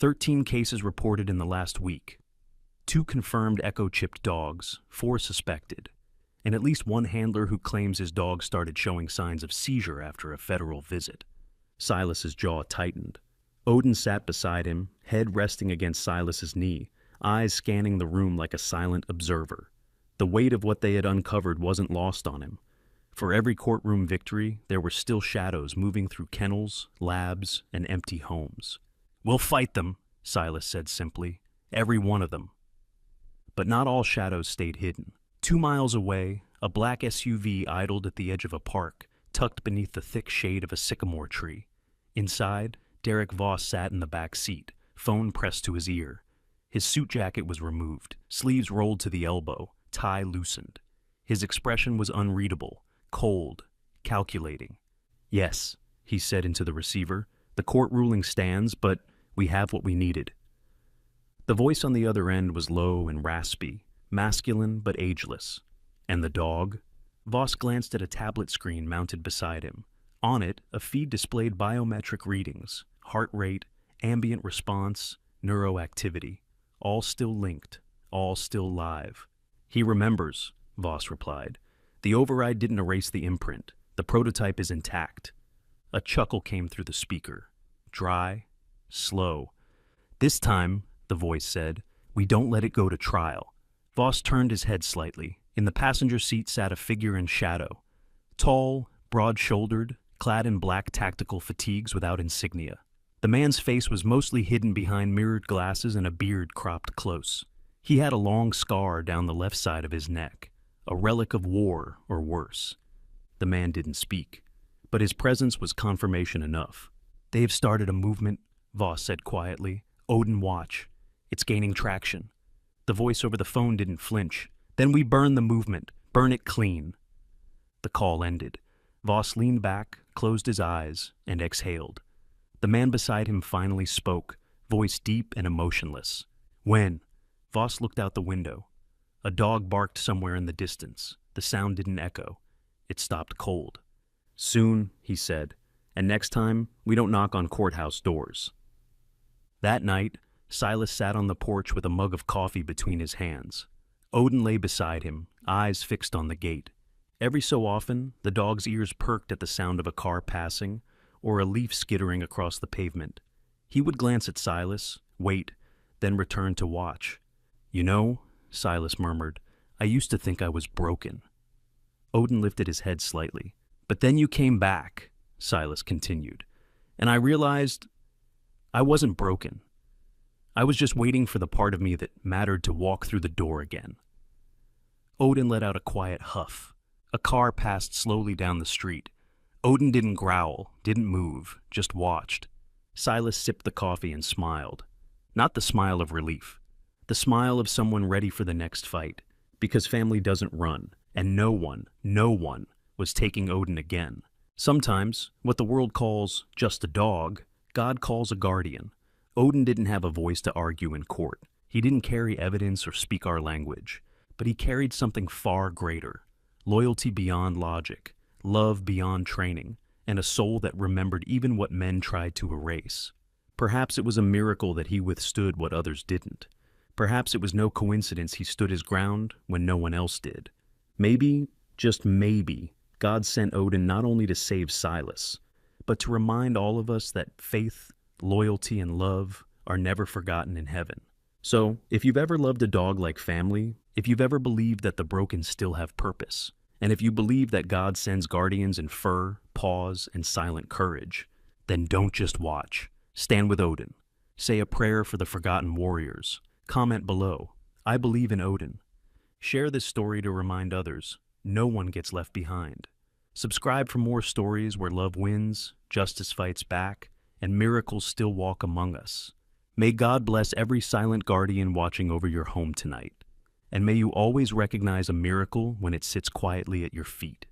13 cases reported in the last week. 2 confirmed echo-chipped dogs, 4 suspected, and at least one handler who claims his dog started showing signs of seizure after a federal visit. Silas's jaw tightened. Odin sat beside him, head resting against Silas's knee, eyes scanning the room like a silent observer. The weight of what they had uncovered wasn't lost on him. For every courtroom victory, there were still shadows moving through kennels, labs, and empty homes. "We'll fight them," Silas said simply. "Every one of them." But not all shadows stayed hidden. 2 miles away, a black SUV idled at the edge of a park, tucked beneath the thick shade of a sycamore tree. Inside, Derek Voss sat in the back seat, phone pressed to his ear. His suit jacket was removed, sleeves rolled to the elbow, tie loosened. His expression was unreadable, cold, calculating. "Yes," he said into the receiver, "the court ruling stands, but we have what we needed." The voice on the other end was low and raspy, masculine but ageless. "And the dog?" Voss glanced at a tablet screen mounted beside him. On it, a feed displayed biometric readings, heart rate, ambient response, neuroactivity, all still linked, all still live. "He remembers," Voss replied. "The override didn't erase the imprint. The prototype is intact." A chuckle came through the speaker. Dry, slow. "This time," the voice said, "we don't let it go to trial." Voss turned his head slightly. In the passenger seat sat a figure in shadow. Tall, broad-shouldered, clad in black tactical fatigues without insignia. The man's face was mostly hidden behind mirrored glasses and a beard cropped close. He had a long scar down the left side of his neck, a relic of war or worse. The man didn't speak, but his presence was confirmation enough. "They have started a movement," Voss said quietly. "Odin watch. It's gaining traction." The voice over the phone didn't flinch. "Then we burn the movement. Burn it clean." The call ended. Voss leaned back, closed his eyes, and exhaled. The man beside him finally spoke, voice deep and emotionless. "When?" Voss looked out the window. A dog barked somewhere in the distance. The sound didn't echo. It stopped cold. "Soon," he said, "and next time, we don't knock on courthouse doors." That night, Silas sat on the porch with a mug of coffee between his hands. Odin lay beside him, eyes fixed on the gate. Every so often, the dog's ears perked at the sound of a car passing, or a leaf skittering across the pavement. He would glance at Silas, wait, then return to watch. "You know," Silas murmured, "I used to think I was broken." Odin lifted his head slightly. "But then you came back," Silas continued, "and I realized I wasn't broken. I was just waiting for the part of me that mattered to walk through the door again." Odin let out a quiet huff. A car passed slowly down the street. Odin didn't growl, didn't move, just watched. Silas sipped the coffee and smiled. Not the smile of relief. The smile of someone ready for the next fight. Because family doesn't run, and no one was taking Odin again. Sometimes, what the world calls just a dog, God calls a guardian. Odin didn't have a voice to argue in court. He didn't carry evidence or speak our language. But he carried something far greater. Loyalty beyond logic, love beyond training, and a soul that remembered even what men tried to erase. Perhaps it was a miracle that he withstood what others didn't. Perhaps it was no coincidence he stood his ground when no one else did. Maybe, just maybe, God sent Odin not only to save Silas, but to remind all of us that faith, loyalty, and love are never forgotten in heaven. So, if you've ever loved a dog like family, if you've ever believed that the broken still have purpose, and if you believe that God sends guardians in fur, paws, and silent courage, then don't just watch. Stand with Odin. Say a prayer for the forgotten warriors. Comment below. I believe in Odin. Share this story to remind others. No one gets left behind. Subscribe for more stories where love wins, justice fights back, and miracles still walk among us. May God bless every silent guardian watching over your home tonight. And may you always recognize a miracle when it sits quietly at your feet.